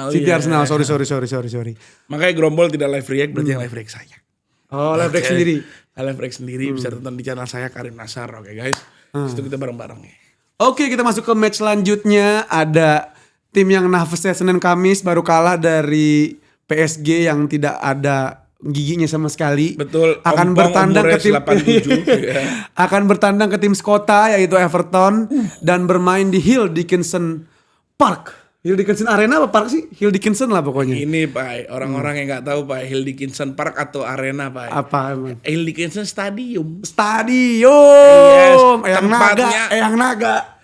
City iya. Arsenal. Sorry. Makanya Grombol tidak live react berarti yang live react saya. Oh, live react sendiri. Live react sendiri bisa tonton di channel saya Karim Nasar. Oke guys. Situ kita bareng-bareng ya. Oke, kita masuk ke match selanjutnya. Ada tim yang nafasnya Senin Kamis baru kalah dari PSG yang tidak ada giginya sama sekali. Betul. Akan Ompong bertandang ke tim 87, ya. akan bertandang ke tim sekota yaitu Everton dan bermain di Hill Dickinson Park. Hill Dickinson Arena apa park sih? Hill Dickinson lah pokoknya. Ini Pak, orang-orang yang nggak tahu Pak, Hill Dickinson Park atau arena Pak. Apa emang? Hill Dickinson Stadium. Stadium. Yes, tempatnya- Eyang Naga.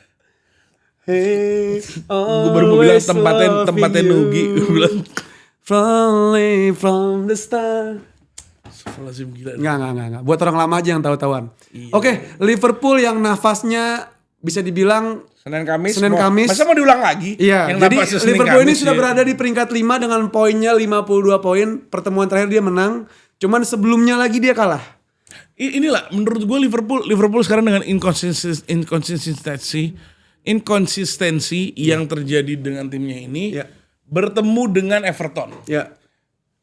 Hey, Gue baru mau bilang tempatnya Nugi. Gue bilang Falling from the start. Astagfirullahaladzim, gila. Enggak. Buat orang lama aja yang tahu-tahuan. Iya. Oke, Liverpool yang nafasnya bisa dibilang Senin Kamis. Masa mau diulang lagi? iya. Yang Jadi napasnya Senin Liverpool ini Kamis, sudah ya. berada di peringkat 5 dengan poinnya 52 poin. Pertemuan terakhir dia menang. Cuman sebelumnya lagi dia kalah. Inilah menurut gue Liverpool sekarang dengan inkonsistensi yang terjadi dengan timnya ini Ya. bertemu dengan Everton. Ya.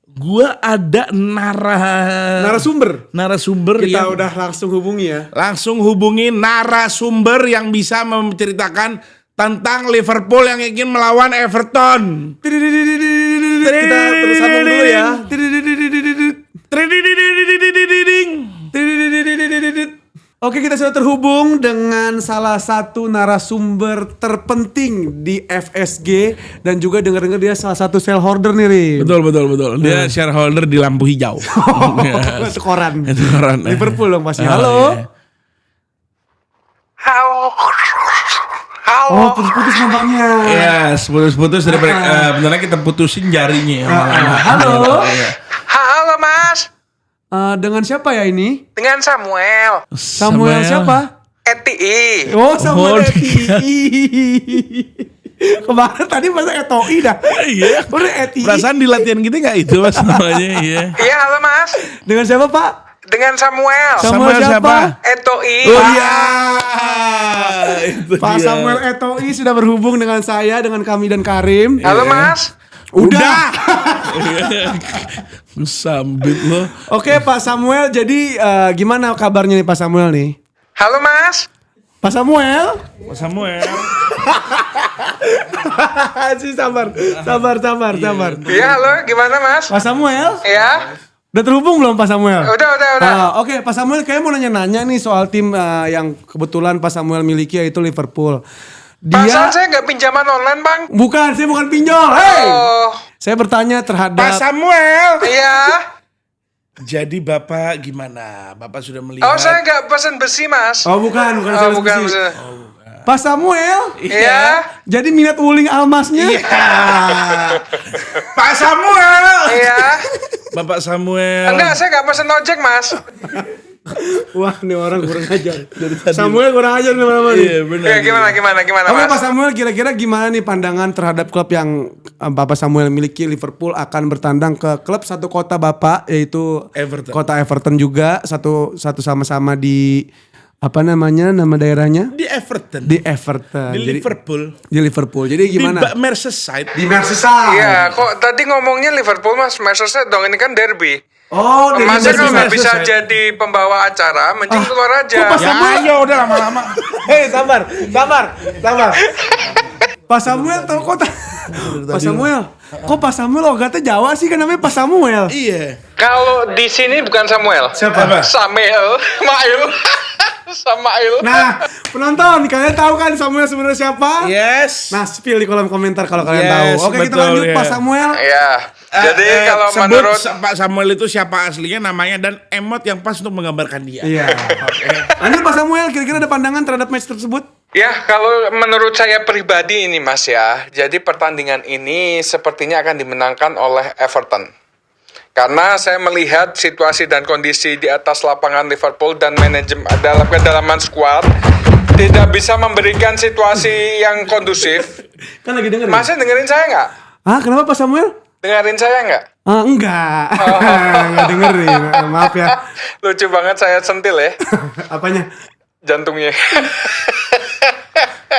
Gua ada Narasumber. narasumber Kita yang udah langsung hubungi ya. langsung hubungi narasumber yang bisa menceritakan tentang Liverpool yang ingin melawan Everton. Kita terus sambung dulu ya. Oke, kita sudah terhubung dengan salah satu narasumber terpenting di FSG dan juga dengar-dengar dia salah satu shareholder nih, Rim. Betul. Dia shareholder di lampu hijau. Itu koran. Itu koran. Liverpool dong pasti. Oh, Halo. iya. Oh, putus-putus nampaknya. Ya, putus-putus daripada benarnya kita putusin jarinya ya. Halo. Iya. Halo Mas, Dengan siapa ya ini? dengan Samuel. Samuel siapa? ETI. Oh, Samuel Oh, ETI. Kemarin tadi masa Etoi dah. Iya. Udah ETI. Perasaan di latihan kita nggak itu mas namanya, iya. Iya halo Mas, Dengan siapa, Pak? dengan Samuel. Samuel siapa? ETOI. Oh iya. Itu Pak dia. Samuel Etoi sudah berhubung dengan saya, dengan kami dan Karim. Halo Mas. Udah. Sambit lo. Oke, Pak Samuel. Jadi gimana kabarnya nih Pak Samuel nih? Halo Mas. Pak Samuel? Samuel. Si sabar. Iya halo, gimana Mas? Pak Samuel? Ya, Udah terhubung belum Pak Samuel? udah. Oke, Pak Samuel kayak mau nanya-nanya nih soal tim yang kebetulan Pak Samuel miliki yaitu Liverpool. Perasaan saya nggak pinjaman online Bang. Bukan, saya bukan pinjol. Hey! Oh, Saya bertanya terhadap Pak Samuel. iya. Jadi Bapak gimana? Bapak sudah melihat? Oh saya nggak pesen besi Mas. Oh, bukan Oh, sales bukan besi. besi. Pak Samuel? Iya. Jadi minat wuling almasnya? Pak Samuel. Iya. Bapak Samuel. Enggak, saya nggak pesen ojek Mas. Wah, ini orang kurang ajar. Samuel kurang ajar nih mana-mana. Iya benar. Ya, gimana Oke Mas? Pak Samuel, kira-kira gimana nih pandangan terhadap klub yang Bapak Samuel miliki? Liverpool akan bertandang ke klub satu kota Bapak, yaitu Everton. kota Everton juga, satu sama-sama di apa namanya nama daerahnya? Di Everton. Di Everton. Di Jadi- Liverpool. Di Liverpool. Jadi gimana? Di Merseyside. Di Merseyside. Iya, kok tadi ngomongnya Liverpool Mas, Manchester dong ini kan derby. Oh, dari Masnya kalau nggak Merseyside. bisa jadi pembawa acara, mending keluar aja. kok pas- Ya Samuel. ayo udah lama-lama. Hei, sabar. Pak Samuel tahu kota. Pak Samuel. Kok Pak Samuel logatnya Jawa sih kan namanya Pak Samuel? Iya. Kalau di sini bukan Samuel. Siapa? Samuel, Mail. Samail. Nah, penonton, kalian tahu kan Samuel sebenarnya siapa? Yes. Nah, spill di kolom komentar kalau kalian Yes, tahu. Oke, kita betul, lanjut ya. Pak Samuel. Iya. Jadi kalau sebut menurut Pak Samuel itu siapa aslinya, namanya, dan emot yang pas untuk menggambarkan dia. Iya. Lanjut Pak Samuel, kira-kira ada pandangan terhadap match tersebut? ya kalau menurut saya pribadi ini Mas ya, jadi pertandingan ini sepertinya akan dimenangkan oleh Everton. Karena saya melihat situasi dan kondisi di atas lapangan Liverpool dan manajemen dalam kedalaman skuad tidak bisa memberikan situasi yang kondusif. Kan lagi dengerin. Masnya dengerin saya nggak? Ah, kenapa Pak Samuel? Dengerin saya nggak? Ah, enggak. Enggak dengerin. Maaf ya. Lucu banget saya sentil ya Apanya? jantungnya.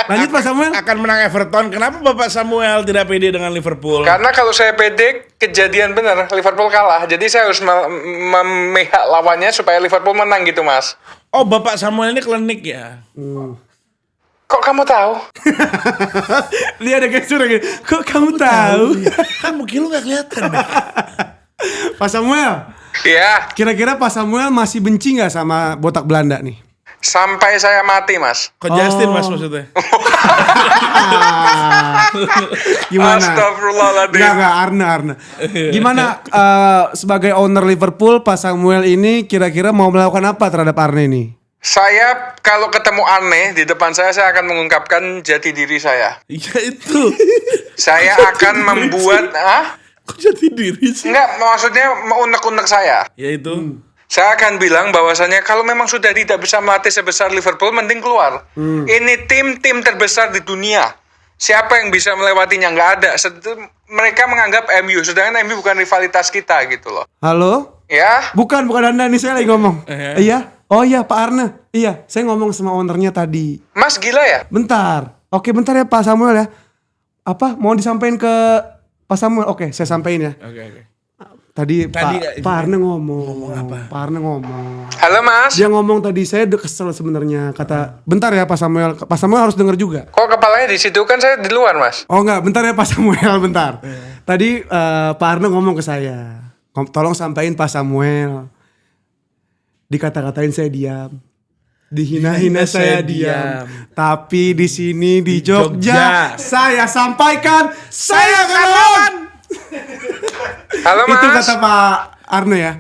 Lanjut Pak Samuel. Akan menang Everton. Kenapa Bapak Samuel tidak pede dengan Liverpool? Karena kalau saya pede, kejadian benar Liverpool kalah. Jadi saya harus memihak lawannya supaya Liverpool menang gitu Mas. Oh, Bapak Samuel ini klinik ya? Kok kamu tahu? Dia ada gestur lagi. Kok kamu tahu? Kan mungkin lu gak kelihatan deh. Pak Samuel, Iya, kira-kira Pak Samuel masih benci nggak sama botak Belanda nih? sampai saya mati Mas. Kok Justin Mas maksudnya? Gimana? Astagfirullahaladzim. Enggak, Arna. Gimana sebagai owner Liverpool, Pak Samuel ini kira-kira mau melakukan apa terhadap Arne ini? Saya kalau ketemu aneh di depan saya akan mengungkapkan jati diri saya. Iya itu. Saya akan membuat, Kok jati diri sih? enggak, maksudnya unek-unek saya. Ya itu. Saya akan bilang bahwasannya kalau memang sudah tidak bisa melatih sebesar Liverpool, mending keluar. Ini tim terbesar di dunia. Siapa yang bisa melewatinya? Nggak ada. Mereka menganggap MU, sedangkan MU bukan rivalitas kita gitu loh. Halo? Ya, Bukan Anda nih, saya lagi ngomong. Iya? Oh iya, Pak Arne. Iya, saya ngomong sama ownernya tadi. Mas gila ya? Bentar. Oke, bentar ya Pak Samuel ya. Apa? Mau disampaikan ke Pak Samuel? Oke, saya sampaikan ya. Oke. Tadi Tadi, Pak Arne ngomong apa? Pak Arne ngomong. Halo Mas, Dia ngomong tadi, saya udah kesel sebenarnya. Kata, bentar ya Pak Samuel. Pak Samuel harus denger juga. kok kepalanya di situ, kan saya di luar Mas. Oh enggak, bentar ya Pak Samuel, bentar. Tadi Pak Arne ngomong ke saya. Tolong sampaikan Pak Samuel. Dikata-katain saya diam. Dihina-hina saya diam. Tapi di sini di Jogja, saya sampaikan saya akan lawan. Halo Mas. Itu kata Pak Arne ya.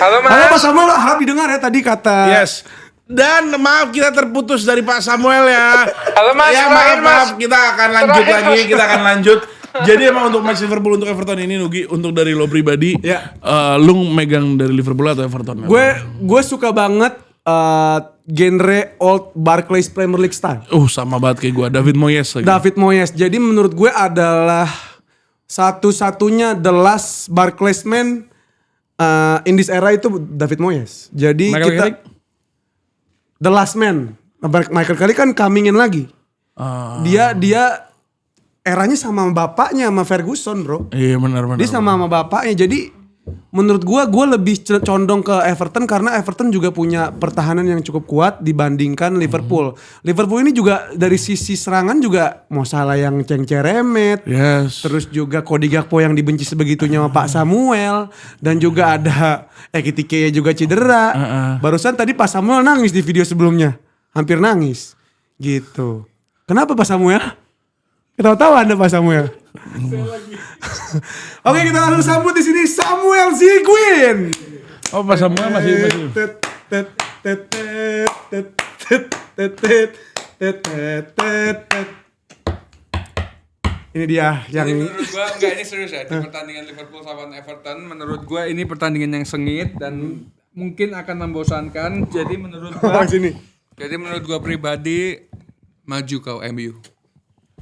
Halo Mas. Halo Pak Samuel, harap didengar ya tadi kata. Yes. Dan maaf kita terputus dari Pak Samuel ya. Halo Mas, Ya terakhir, maaf, Mas. kita akan lanjut Terakhir, lagi, Mas. kita akan lanjut. Jadi emang untuk match Liverpool untuk Everton ini Nugi, untuk dari lo pribadi, Ya. lu megang dari Liverpool atau Everton? Gue suka banget genre old Barclays Premier League style. Sama banget kayak gue, David Moyes lagi. David Moyes. Jadi menurut gue adalah satu-satunya the last Barclays man in this era itu David Moyes. Jadi Michael kita Carrick? the last man. Michael Carrick kan coming in lagi. Dia eranya sama bapaknya, sama Ferguson bro. Iya benar. Dia sama bapaknya. Jadi menurut gue lebih condong ke Everton karena Everton juga punya pertahanan yang cukup kuat dibandingkan Liverpool. Liverpool ini juga dari sisi serangan juga mau salah yang ceng-ceremet. Yes. Terus juga Cody Gakpo yang dibenci sebegitunya sama Pak Samuel. Dan juga ada Ekitike juga cedera. Barusan tadi Pak Samuel nangis di video sebelumnya. Hampir nangis. Gitu. Kenapa Pak Samuel? Ketawa-tawa Anda Pak Samuel. Oke, kita langsung sambut di sini Samuel Ziguin. Oh Pak Samuel masih. Ini dia yang Menurut gua enggak, ini serius ya, di pertandingan Liverpool lawan Everton menurut gua ini pertandingan yang sengit dan mungkin akan membosankan. Jadi menurut gua sini. Jadi menurut gua pribadi maju kau MU.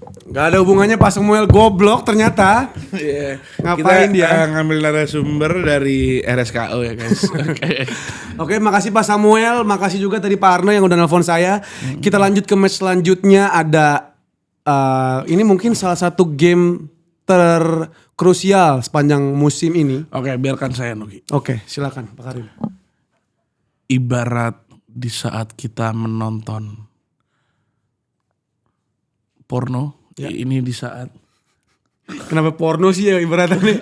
Gak ada hubungannya Pak Samuel goblok ternyata. Iya. Ngapain Kita dia? ngambil narasumber dari RSKO ya guys. Oke. Oke, makasih Pak Samuel, makasih juga tadi Pak Arno yang udah nelfon saya. Kita lanjut ke match selanjutnya, ada ini mungkin salah satu game terkrusial sepanjang musim ini. Oke, biarkan saya Nugi. Oke, silakan Pak Karim. Ibarat di saat kita menonton porno, ini di saat Kenapa porno sih ya ibaratnya nih?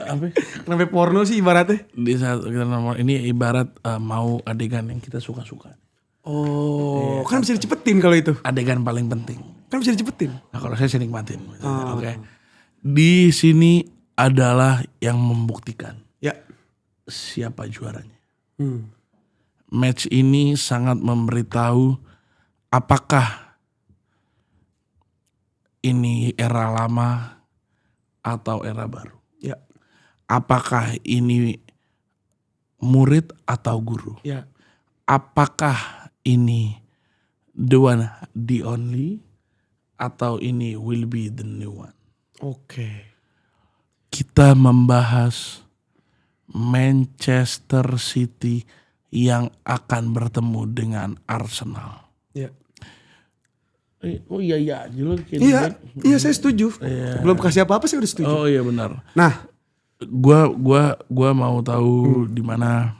Kenapa porno sih ibaratnya? di saat kita nonton ini ibarat mau adegan yang kita suka-suka. Oh, kan bisa dicepetin kalau itu. Adegan paling penting. Kan bisa dicepetin. Nah, kalau saya nikmatin. Oke. Di sini adalah yang membuktikan Ya. siapa juaranya. Hmm. Match ini sangat memberitahu apakah ini era lama atau era baru. Ya. Apakah ini murid atau guru. Ya. Apakah ini the one, the only, atau ini will be the new one. Oke. Kita membahas Manchester City yang akan bertemu dengan Arsenal. Ya. Oh iya Iya, saya setuju. Belum kasih apa-apa saya udah setuju. Oh iya benar. Nah, Gua mau tahu di mana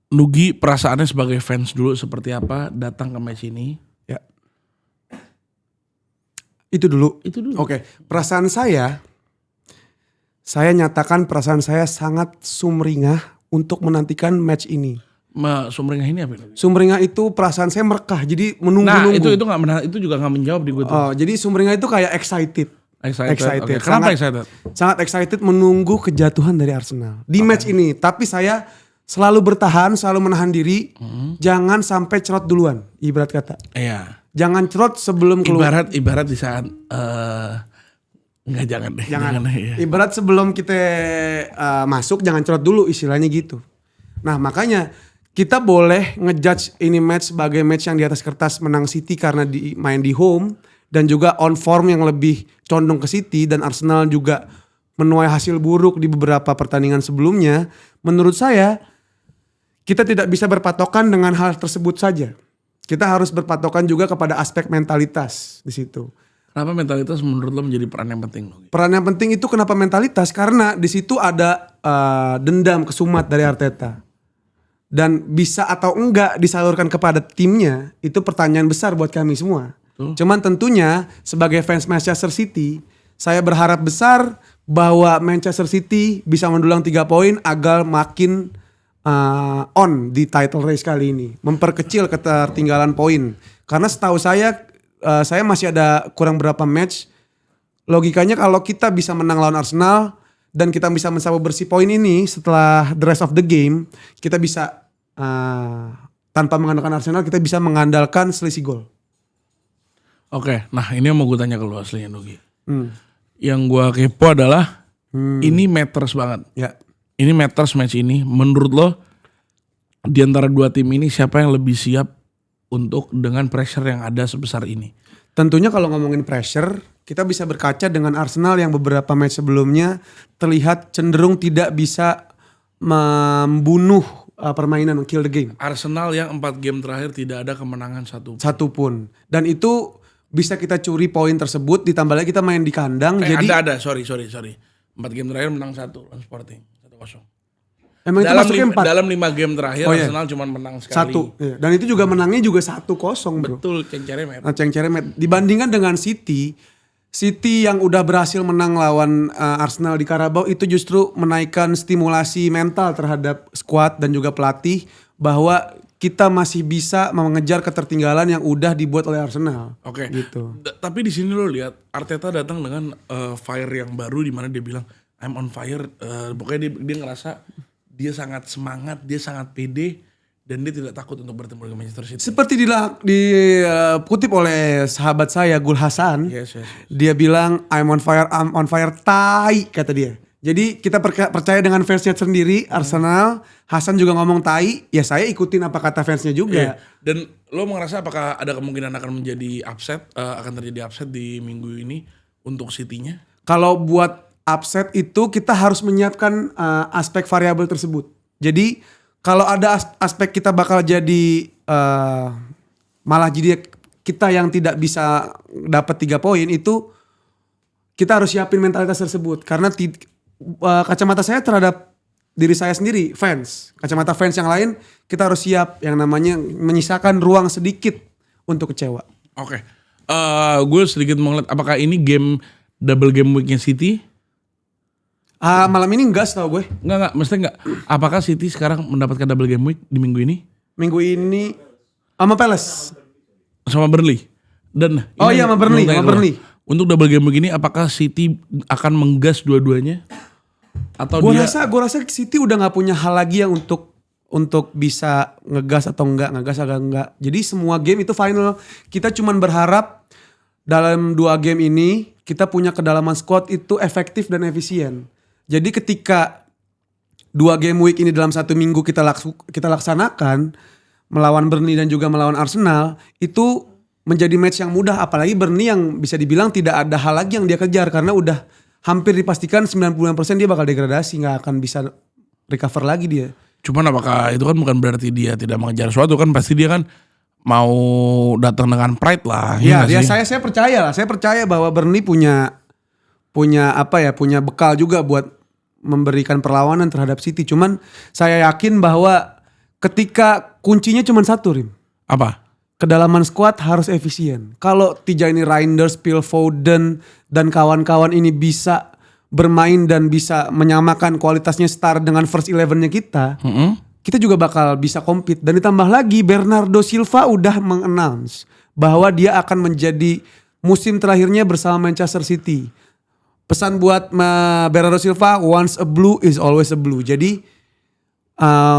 Nugi perasaannya sebagai fans dulu seperti apa datang ke match ini. ya. Itu dulu. Itu dulu. Oke, perasaan saya nyatakan perasaan saya sangat sumringah untuk menantikan match ini. Sumringah ini apa? Sumringah itu perasaan saya merekah, jadi Nah, menunggu-nunggu. itu nggak benar, itu juga nggak menjawab di gue tuh. Oh, jadi sumringah itu kayak excited. Excited. Oke, kenapa excited? Sangat excited menunggu kejatuhan dari Arsenal di match ini. Tapi saya selalu bertahan, selalu menahan diri. Jangan sampai cerot duluan, ibarat kata. Iya. Jangan cerot sebelum keluar. Ibarat di saat jangan deh. Iya. Ibarat sebelum kita masuk jangan cerot dulu, istilahnya gitu. Nah, makanya kita boleh ngejudge ini match sebagai match yang di atas kertas menang City karena main di home dan juga on form yang lebih condong ke City, dan Arsenal juga menuai hasil buruk di beberapa pertandingan sebelumnya. Menurut saya kita tidak bisa berpatokan dengan hal tersebut saja. Kita harus berpatokan juga kepada aspek mentalitas di situ. Kenapa mentalitas menurut lo menjadi peran yang penting? Peran yang penting itu kenapa mentalitas? Karena di situ ada dendam kesumat dari Arteta. Dan bisa atau enggak disalurkan kepada timnya, itu pertanyaan besar buat kami semua. Cuman tentunya sebagai fans Manchester City, saya berharap besar bahwa Manchester City bisa mendulang 3 poin agar makin on di title race kali ini. Memperkecil ketertinggalan poin. Karena setahu saya masih ada kurang berapa match. Logikanya kalau kita bisa menang lawan Arsenal dan kita bisa mensapu bersih poin ini setelah the rest of the game, kita bisa tanpa mengandalkan Arsenal, kita bisa mengandalkan selisih gol. Oke, nah ini yang mau gue tanya ke lo aslinya Nugi. Yang gue kepo adalah ini matters banget. Ya. Ini matters match ini. Menurut lo di antara dua tim ini siapa yang lebih siap untuk dengan pressure yang ada sebesar ini? Tentunya kalau ngomongin pressure, kita bisa berkaca dengan Arsenal yang beberapa match sebelumnya terlihat cenderung tidak bisa membunuh permainan, kill the game. Arsenal yang 4 game terakhir tidak ada kemenangan satu pun. Dan itu bisa kita curi poin tersebut, ditambah lagi kita main di kandang. Jadi ada, sorry. 4 game terakhir menang 1 lawan Sporting, 1-0. Emang itu masuknya 4? Dalam 5 game terakhir Arsenal cuma menang sekali. 1. Iya. Dan itu juga menangnya juga 1-0 bro. Betul, ceng-ceremet. Ceng-ceremet. Dibandingkan dengan City yang udah berhasil menang lawan Arsenal di Carabao, itu justru menaikkan stimulasi mental terhadap skuad dan juga pelatih bahwa kita masih bisa mengejar ketertinggalan yang udah dibuat oleh Arsenal. Oke. Gitu. Tapi di sini lo lihat Arteta datang dengan fire yang baru di mana dia bilang I'm on fire. Pokoknya dia ngerasa dia sangat semangat, dia sangat pede dan dia tidak takut untuk bertemu dengan Manchester City. Seperti dikutip oleh sahabat saya Gul Hasan. Yes. Dia bilang I'm on fire tai kata dia. Jadi kita percaya dengan fansnya sendiri Arsenal. Hasan juga ngomong tai, ya saya ikutin apa kata fansnya juga. Yeah. Dan lo merasa apakah ada kemungkinan akan menjadi upset, akan terjadi upset di minggu ini untuk City-nya? Kalau buat upset itu kita harus menyiapkan aspek variabel tersebut. Jadi kalau ada aspek kita bakal jadi malah jadi kita yang tidak bisa dapat 3 poin, itu kita harus siapin mentalitas tersebut. Karena kacamata saya terhadap diri saya sendiri, fans. Kacamata fans yang lain, kita harus siap yang namanya menyisakan ruang sedikit untuk kecewa. Oke. Gue sedikit mau ngeliat apakah ini double game weeknya City? Malam ini enggak setahu gue. Enggak, mesti enggak. Apakah City sekarang mendapatkan double game week di minggu ini? Minggu ini sama Palace. Sama Burnley. Dan sama Burnley. Untuk double game begini apakah City akan menggas dua-duanya? Atau Gue dia rasa City udah nggak punya hal lagi yang untuk bisa ngegas atau ngegas atau enggak. Jadi semua game itu final. Kita cuman berharap dalam 2 game ini kita punya kedalaman squad itu efektif dan efisien. Jadi ketika 2 game week ini dalam 1 minggu kita laksanakan melawan Burnley dan juga melawan Arsenal, itu menjadi match yang mudah. Apalagi Burnley yang bisa dibilang tidak ada hal lagi yang dia kejar karena udah hampir dipastikan 90% dia bakal degradasi, nggak akan bisa recover lagi dia. cuman apakah itu kan bukan berarti dia tidak mengejar sesuatu kan, pasti dia kan mau datang dengan pride lah. Ya, nggak dia sih? saya percaya lah. Saya percaya bahwa Burnley punya bekal juga buat memberikan perlawanan terhadap City. Cuman saya yakin bahwa ketika kuncinya cuma satu, Rim. Apa? Kedalaman squad harus efisien. Kalau Tijani Reinders, Phil Foden dan kawan-kawan ini bisa bermain dan bisa menyamakan kualitasnya star dengan first 11-nya kita juga bakal bisa compete. Dan ditambah lagi Bernardo Silva udah mengannounce bahwa dia akan menjadi musim terakhirnya bersama Manchester City. Pesan buat Bernardo Silva, once a blue is always a blue. Jadi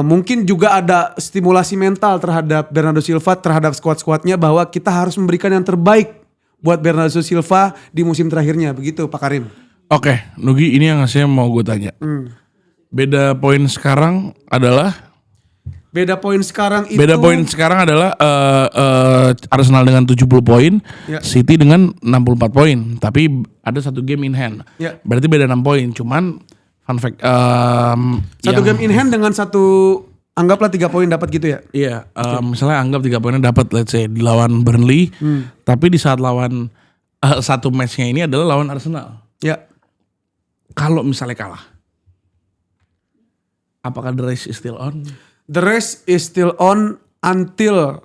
mungkin juga ada stimulasi mental terhadap Bernardo Silva, terhadap squad-squadnya bahwa kita harus memberikan yang terbaik buat Bernardo Silva di musim terakhirnya. Begitu Pak Karim. Oke, Nugi, ini yang saya mau gue tanya. Beda poin sekarang adalah Arsenal dengan 70 poin, Ya. City dengan 64 poin. Tapi ada 1 game in hand. Ya. Berarti beda 6 poin. Cuman fun fact, Satu game in hand dengan anggaplah 3 poin dapat gitu ya. Iya, misalnya anggap 3 poinnya dapat, let's say di lawan Burnley, tapi di saat lawan satu matchnya ini adalah lawan Arsenal. Ya. Kalau misalnya kalah, apakah the race is still on? The race is still on until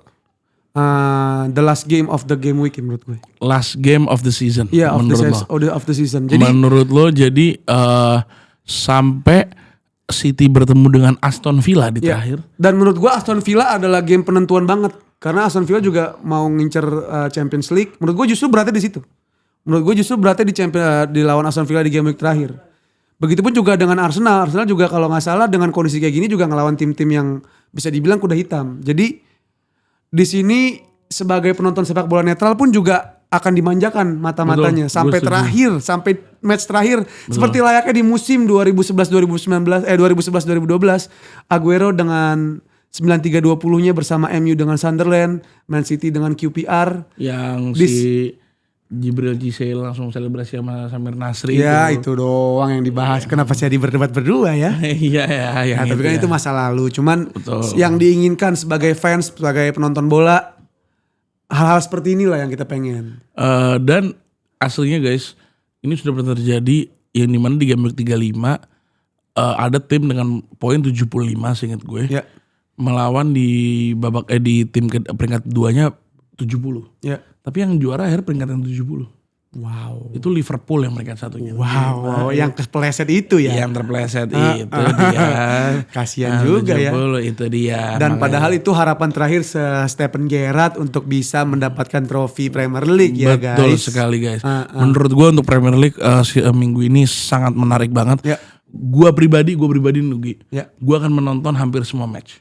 the last game of the game week menurut gue. Last game of the season. Iya, menurut lo. of the season. Jadi Menurut lo jadi sampai City bertemu dengan Aston Villa di ya, terakhir. dan menurut gue Aston Villa adalah game penentuan banget karena Aston Villa juga mau ngincer Champions League. Menurut gue justru beratnya di situ. Menurut gue justru beratnya di lawan Aston Villa di game week terakhir. Begitupun juga dengan Arsenal. Arsenal juga kalau nggak salah dengan kondisi kayak gini juga ngelawan tim-tim yang bisa dibilang kuda hitam. Jadi di sini sebagai penonton sepak bola netral pun juga akan dimanjakan mata-matanya Betul, sampai gue setuju. terakhir, sampai match terakhir. Seperti layaknya di musim 2011-2012 Aguero dengan 93-20-nya bersama MU dengan Sunderland, Man City dengan QPR. Yang Dis- si Jibril Cisse langsung selebrasi sama Samir Nasri. Ya itu doang yang dibahas. Kenapa saya berdebat berdua ya? Iya ya. Nah, tapi kan itu masa lalu. Cuman Betul. yang diinginkan sebagai fans, sebagai penonton bola, hal-hal seperti inilah yang kita pengen. Dan aslinya guys, ini sudah pernah terjadi yang dimana di game week 35 ada tim dengan poin 75 seingat gue. Ya, Melawan di babak di tim peringkat 2-nya 70. ya. Tapi yang juara akhir peringkat yang 70. Wow. Itu Liverpool yang peringkat satunya. Wow, yang kepleset itu ya. Yang terpleset itu dia. Kasian juga ya. 70 itu dia. Dan Makanya. padahal itu harapan terakhir Stephen Gerrard untuk bisa mendapatkan trofi Premier League ya guys. Betul sekali guys. Menurut gue untuk Premier League minggu ini sangat menarik banget. Ya. Gue pribadi Nugi. Ya. Gue akan menonton hampir semua match.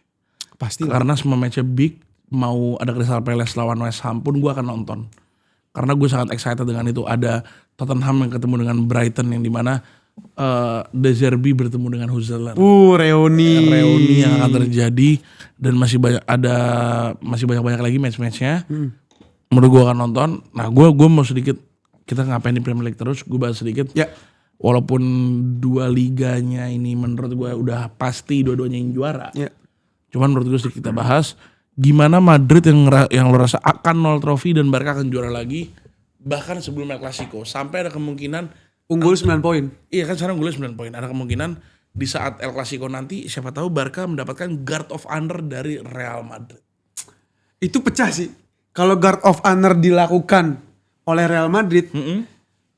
Pasti. Karena semua matchnya big. Mau ada Crystal Palace lawan West Ham pun gue akan nonton. Karena gue sangat excited dengan itu. Ada Tottenham yang ketemu dengan Brighton yang dimana De Zerbi bertemu dengan Huzzalan. Reuni Yang akan terjadi dan masih banyak lagi match-matchnya. Menurut gue akan nonton. Nah gue mau sedikit, kita ngapain di Premier League terus, gue bahas sedikit. Ya. Walaupun 2 liganya ini menurut gue udah pasti dua-duanya yang juara. Ya. Cuman menurut gue sedikit kita bahas gimana Madrid yang lo rasa akan 0 trofi dan Barca akan juara lagi bahkan sebelum El Clasico, sampai ada kemungkinan Unggul 9 poin. iya kan sekarang gue 9 poin, ada kemungkinan di saat El Clasico nanti siapa tahu Barca mendapatkan guard of honor dari Real Madrid. Itu pecah sih. Kalau guard of honor dilakukan oleh Real Madrid,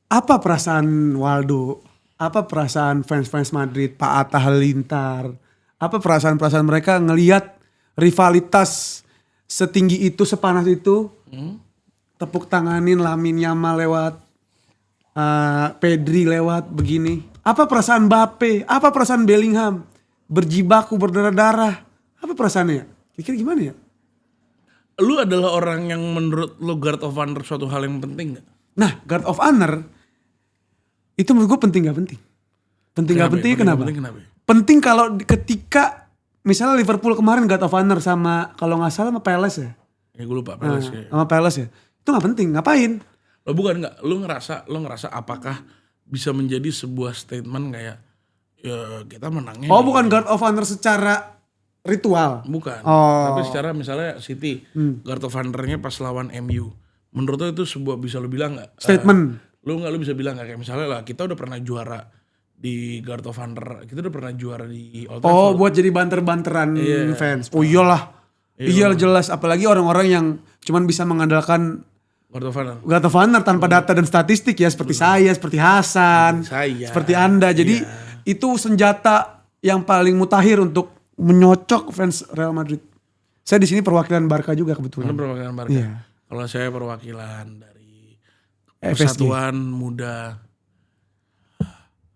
apa perasaan Waldo? Apa perasaan fans-fans Madrid, Pak Atta Halilintar? Apa perasaan-perasaan mereka ngelihat rivalitas setinggi itu, sepanas itu, tepuk tanganin Lamine Yamal lewat Pedri lewat begini. Apa perasaan Mbappe? Apa perasaan Bellingham? Berjibaku berdarah-darah. Apa perasaannya? Kira-kira gimana ya? Lu adalah orang yang menurut lu guard of honor suatu hal yang penting gak? Nah, guard of honor itu menurut gue penting gak penting? Penting gak penting kenapa? Penting kalau ketika misalnya Liverpool kemarin guard of honor sama kalau gak salah sama Palace ya. Ya gue lupa Palace ya. Sama Palace ya. Itu gak penting, ngapain? Lo bukan gak, lo ngerasa apakah bisa menjadi sebuah statement kayak ya kita menangnya. Oh bukan guard of honor secara ritual? Bukan, Oh. tapi secara misalnya City, guard of honor-nya pas lawan MU. Menurut lo itu sebuah bisa lo bilang gak? Statement. Lo bisa bilang gak kayak misalnya lah kita udah pernah juara di guard of honor, kita udah pernah juara di Old Oh Trafford. buat jadi banter-banteran fans. Oh iyalah. Iya jelas, apalagi orang-orang yang cuman bisa mengandalkan Guard of honor. guard of honor tanpa data dan statistik ya, seperti saya, seperti Hasan, Saya. seperti Anda. Jadi itu senjata yang paling mutakhir untuk menyocok fans Real Madrid. Saya di sini perwakilan Barca juga Anda kebetulan. perwakilan Barca. Iya. Kalau saya perwakilan dari FSG. Persatuan Muda.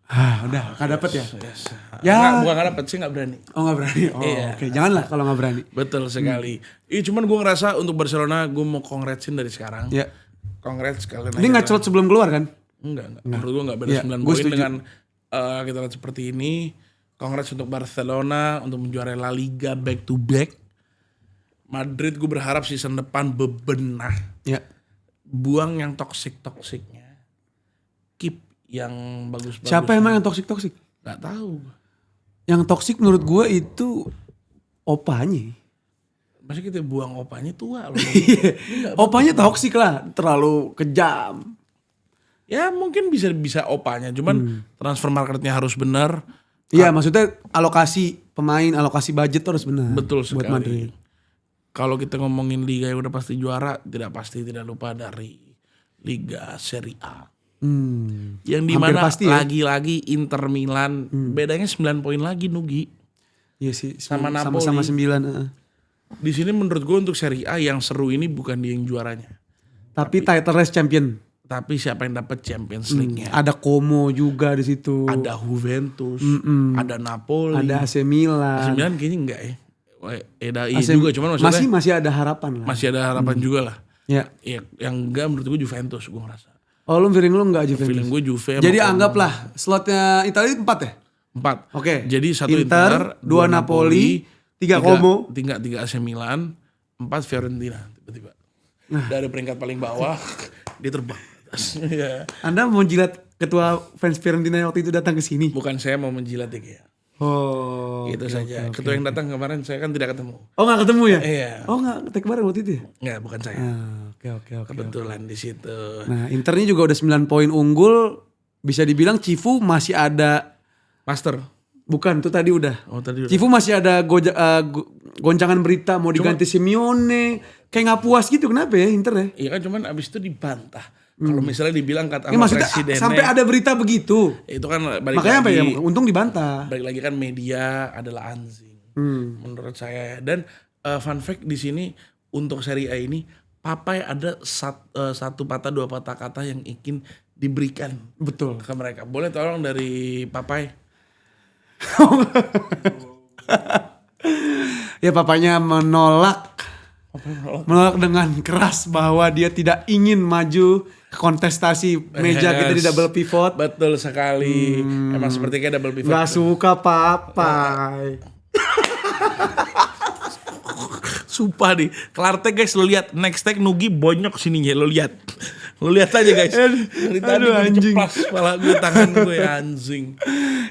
Udah, gak dapet ya? Yes. Ya. Bukan gak dapet sih, gak berani. Oh gak berani? Oh Iya. oke, janganlah kalau gak berani. Betul sekali. Cuman gue ngerasa untuk Barcelona gue mau congratsin dari sekarang. Ya. Congrats sekalian Ini aja. ngacelot sebelum keluar kan? Enggak. Menurut gue enggak. Beda Iya, 9 gue poin setuju. dengan kita lihat seperti ini. Congrats untuk Barcelona untuk menjuarai La Liga back to back. Madrid gue berharap season depan bebenah. Ya. Buang yang toksik-toksiknya. Keep yang bagus-bagus. Siapa emang yang toksik-toksik? Gak tahu. Yang toksik menurut gue itu opanya. Masa kita buang opanya tua loh. Opanya toksik lah, terlalu kejam. Ya mungkin bisa opanya. Cuman transfer marketnya harus benar. Iya maksudnya alokasi pemain, alokasi budget tuh harus benar. Betul buat sekali. Madrid. Kalau kita ngomongin liga yang udah pasti juara, tidak lupa dari Liga Serie A. Yang Hampir dimana pasti ya. lagi-lagi Inter Milan bedanya 9 poin lagi Nugi. Iya sih, Sama Napoli. sama 9. Di sini menurut gue untuk Serie A yang seru ini bukan dia yang juaranya, Tapi title race champion. tapi siapa yang dapat Champions League-nya. Ada Como juga di situ. Ada Juventus, ada Napoli, Ada AC Milan. 9 kayaknya enggak ya. AC juga cuman maksudnya masih ada harapan lah. masih ada harapan juga lah. Ya. Ya, yang enggak menurut gue Juventus gue ngerasa. Oh lu feeling lu enggak Juventus? Feeling gue Juve. Jadi anggaplah slotnya Italia 4 ya? 4. Oke. Jadi 1 Inter, Inter, 2 Napoli, 3 Como. 3 AC Milan, 4 Fiorentina tiba-tiba. Dari peringkat paling bawah dia terbang ke atas. Iya. Anda mau jilat ketua fans Fiorentina yang waktu itu datang ke sini? Bukan saya mau menjilat ya. Oh. Gitu saja. Ketua yang datang kemarin saya kan tidak ketemu. Oh nggak ketemu ya? Iya. Oh nggak take bareng waktu itu ya? Enggak, bukan saya. Oke. Kebetulan di situ. Nah Internya juga udah 9 poin unggul. Bisa dibilang Cifu masih ada. Master. Bukan tuh tadi udah. Oh tadi udah. Cifu masih ada goncangan berita mau diganti Simeone. Kayak nggak puas gitu, kenapa ya Inter ya? Iya kan cuman abis itu dibantah. Kalau misalnya dibilang kata Ya, sama maksudnya presidennya. sampai ada berita begitu. Itu kan balik Makanya apa lagi. ya? Untung dibantah. Balik lagi kan media adalah anjing. Menurut saya. Dan fun fact di sini untuk Serie A ini Papai ada satu patah 2 patah kata yang ingin diberikan Betul. ke mereka. Boleh tolong dari Papai? Ya papanya menolak dengan keras bahwa dia tidak ingin maju ke kontestasi meja kita di double pivot. Betul sekali. Emang seperti kayak double pivot. Gak suka papai. Sumpah nih. Kelar tag guys, lo lihat next tag Nugi bonyok sininya, lo lihat. Lo lihat aja guys. Dari tadi aduh, gue anjing. ceplas kepala gue, tangan gue anjing.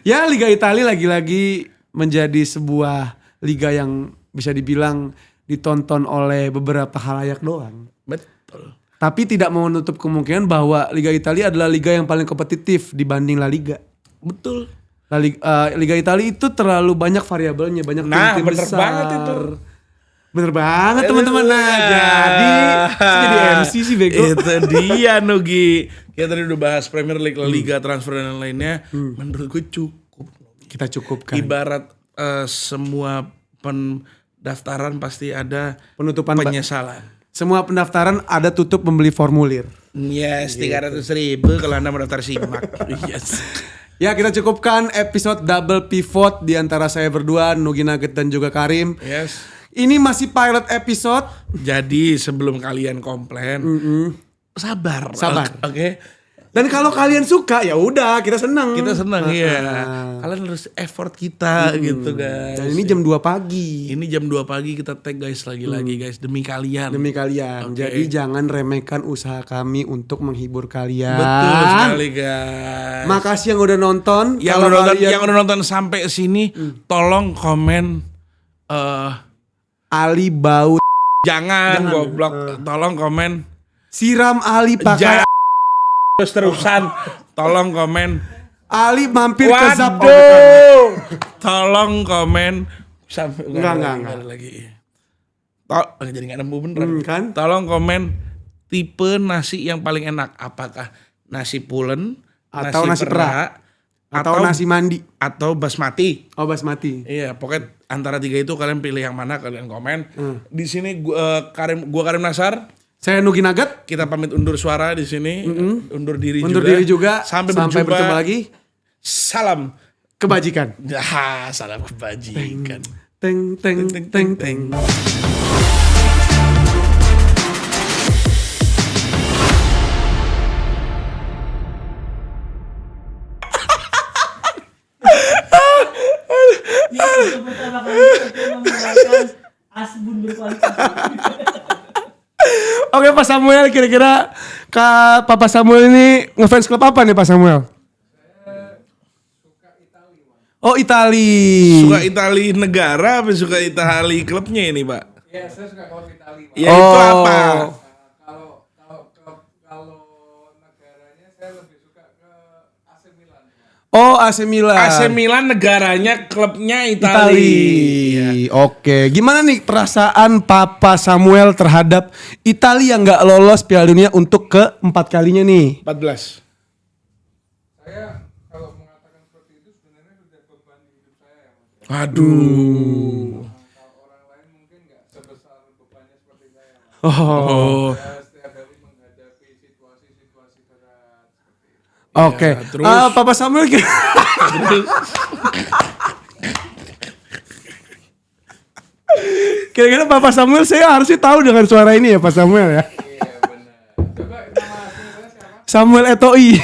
Ya Liga Italia lagi-lagi menjadi sebuah liga yang bisa dibilang ditonton oleh beberapa halayak doang. Betul. Tapi tidak menutup kemungkinan bahwa Liga Italia adalah liga yang paling kompetitif dibanding La Liga. Betul. Liga Italia itu terlalu banyak variabelnya, banyak tim-tim bener besar. banget itu. Bener banget teman-teman. Nah, jadi MC sih bego. Itu dia Nugi. Kita tadi udah bahas Premier League, La Liga, transfer dan lainnya. Menurut gue cukup. Kita cukupkan. Ibarat semua pendaftaran pasti ada Penutupan penyesalan. Semua pendaftaran ada tutup membeli formulir. Yes, 300.000 kalau Anda mendaftar simak. Yes. Ya, kita cukupkan episode double pivot di antara saya berdua, Nugi Nugget dan juga Karim. Yes. Ini masih pilot episode. Jadi sebelum kalian komplain, sabar. Sabar. Oke. Dan kalau kalian suka ya udah, kita senang. Kita senang ya. Kalian harus effort kita gitu guys. Dan ini jam 2 pagi. Ini jam 2 pagi kita tag guys lagi-lagi guys demi kalian. Demi kalian. Oke. Jadi jangan remehkan usaha kami untuk menghibur kalian. Betul sekali guys. Makasih yang udah nonton. Yang Kalau udah nonton, kalian- yang udah nonton sampai sini, tolong komen. Ali bau Jangan goblok. Tolong komen. siram Ali pakai Jangan terus-terusan. Tolong komen. Ali mampir ke Zap. Waduh. Tolong komen. Sampai Enggak. ada lagi. Jadi nggak nemu beneran. Kan? Tolong komen tipe nasi yang paling enak. Apakah nasi pulen, Atau nasi perak, atau nasi mandi, atau basmati? oh basmati. Iya, pokoknya antara 3 itu kalian pilih yang mana, kalian komen. Di sini gua Karim Nasar. Saya Nugi Nugget. Kita pamit undur suara di sini, undur diri juga. Sampai bertemu berjumpa lagi. Salam. Kebajikan. Salam kebajikan. Teng teng teng teng. Yang pertama kali saya menggunakan asbun berkualitas. Oke Pak Samuel, kira-kira Papa Samuel ini ngefans klub apa nih Pak Samuel? Oh Itali. Suka Itali negara apa suka Itali klubnya ini, Pak? Ya, saya suka kalau Italia. Ya itu apa? Kalau negaranya saya lebih suka ke AC Milan. Oh AC Milan. AC Milan negaranya, klubnya Itali. Itali. Oke, gimana nih perasaan Papa Samuel terhadap Italia yang nggak lolos Piala Dunia untuk ke-4 kalinya nih? 14. Saya kalau mengatakan seperti itu sebenarnya sudah beban di hidup saya ya, Mas. Aduh. Kalau orang lain mungkin nggak sebesar bebannya seperti saya, Mas. Oh. Saya setiap hari menghadapi situasi-situasi berat seperti itu. Oke. terus? Papa Samuel kira-kira Papa Samuel saya harusnya tahu dengan suara ini ya Pak Samuel ya. Iya benar. Coba nama asli saya siapa? Samuel Eto'i.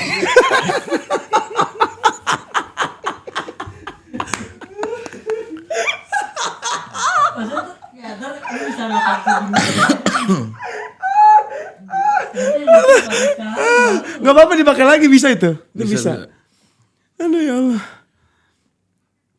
Maksudnya tuh ternyata lu bisa makan segini. Gak apa-apa dipakai lagi bisa itu. Itu bisa. Bisa. Aduh ya Allah.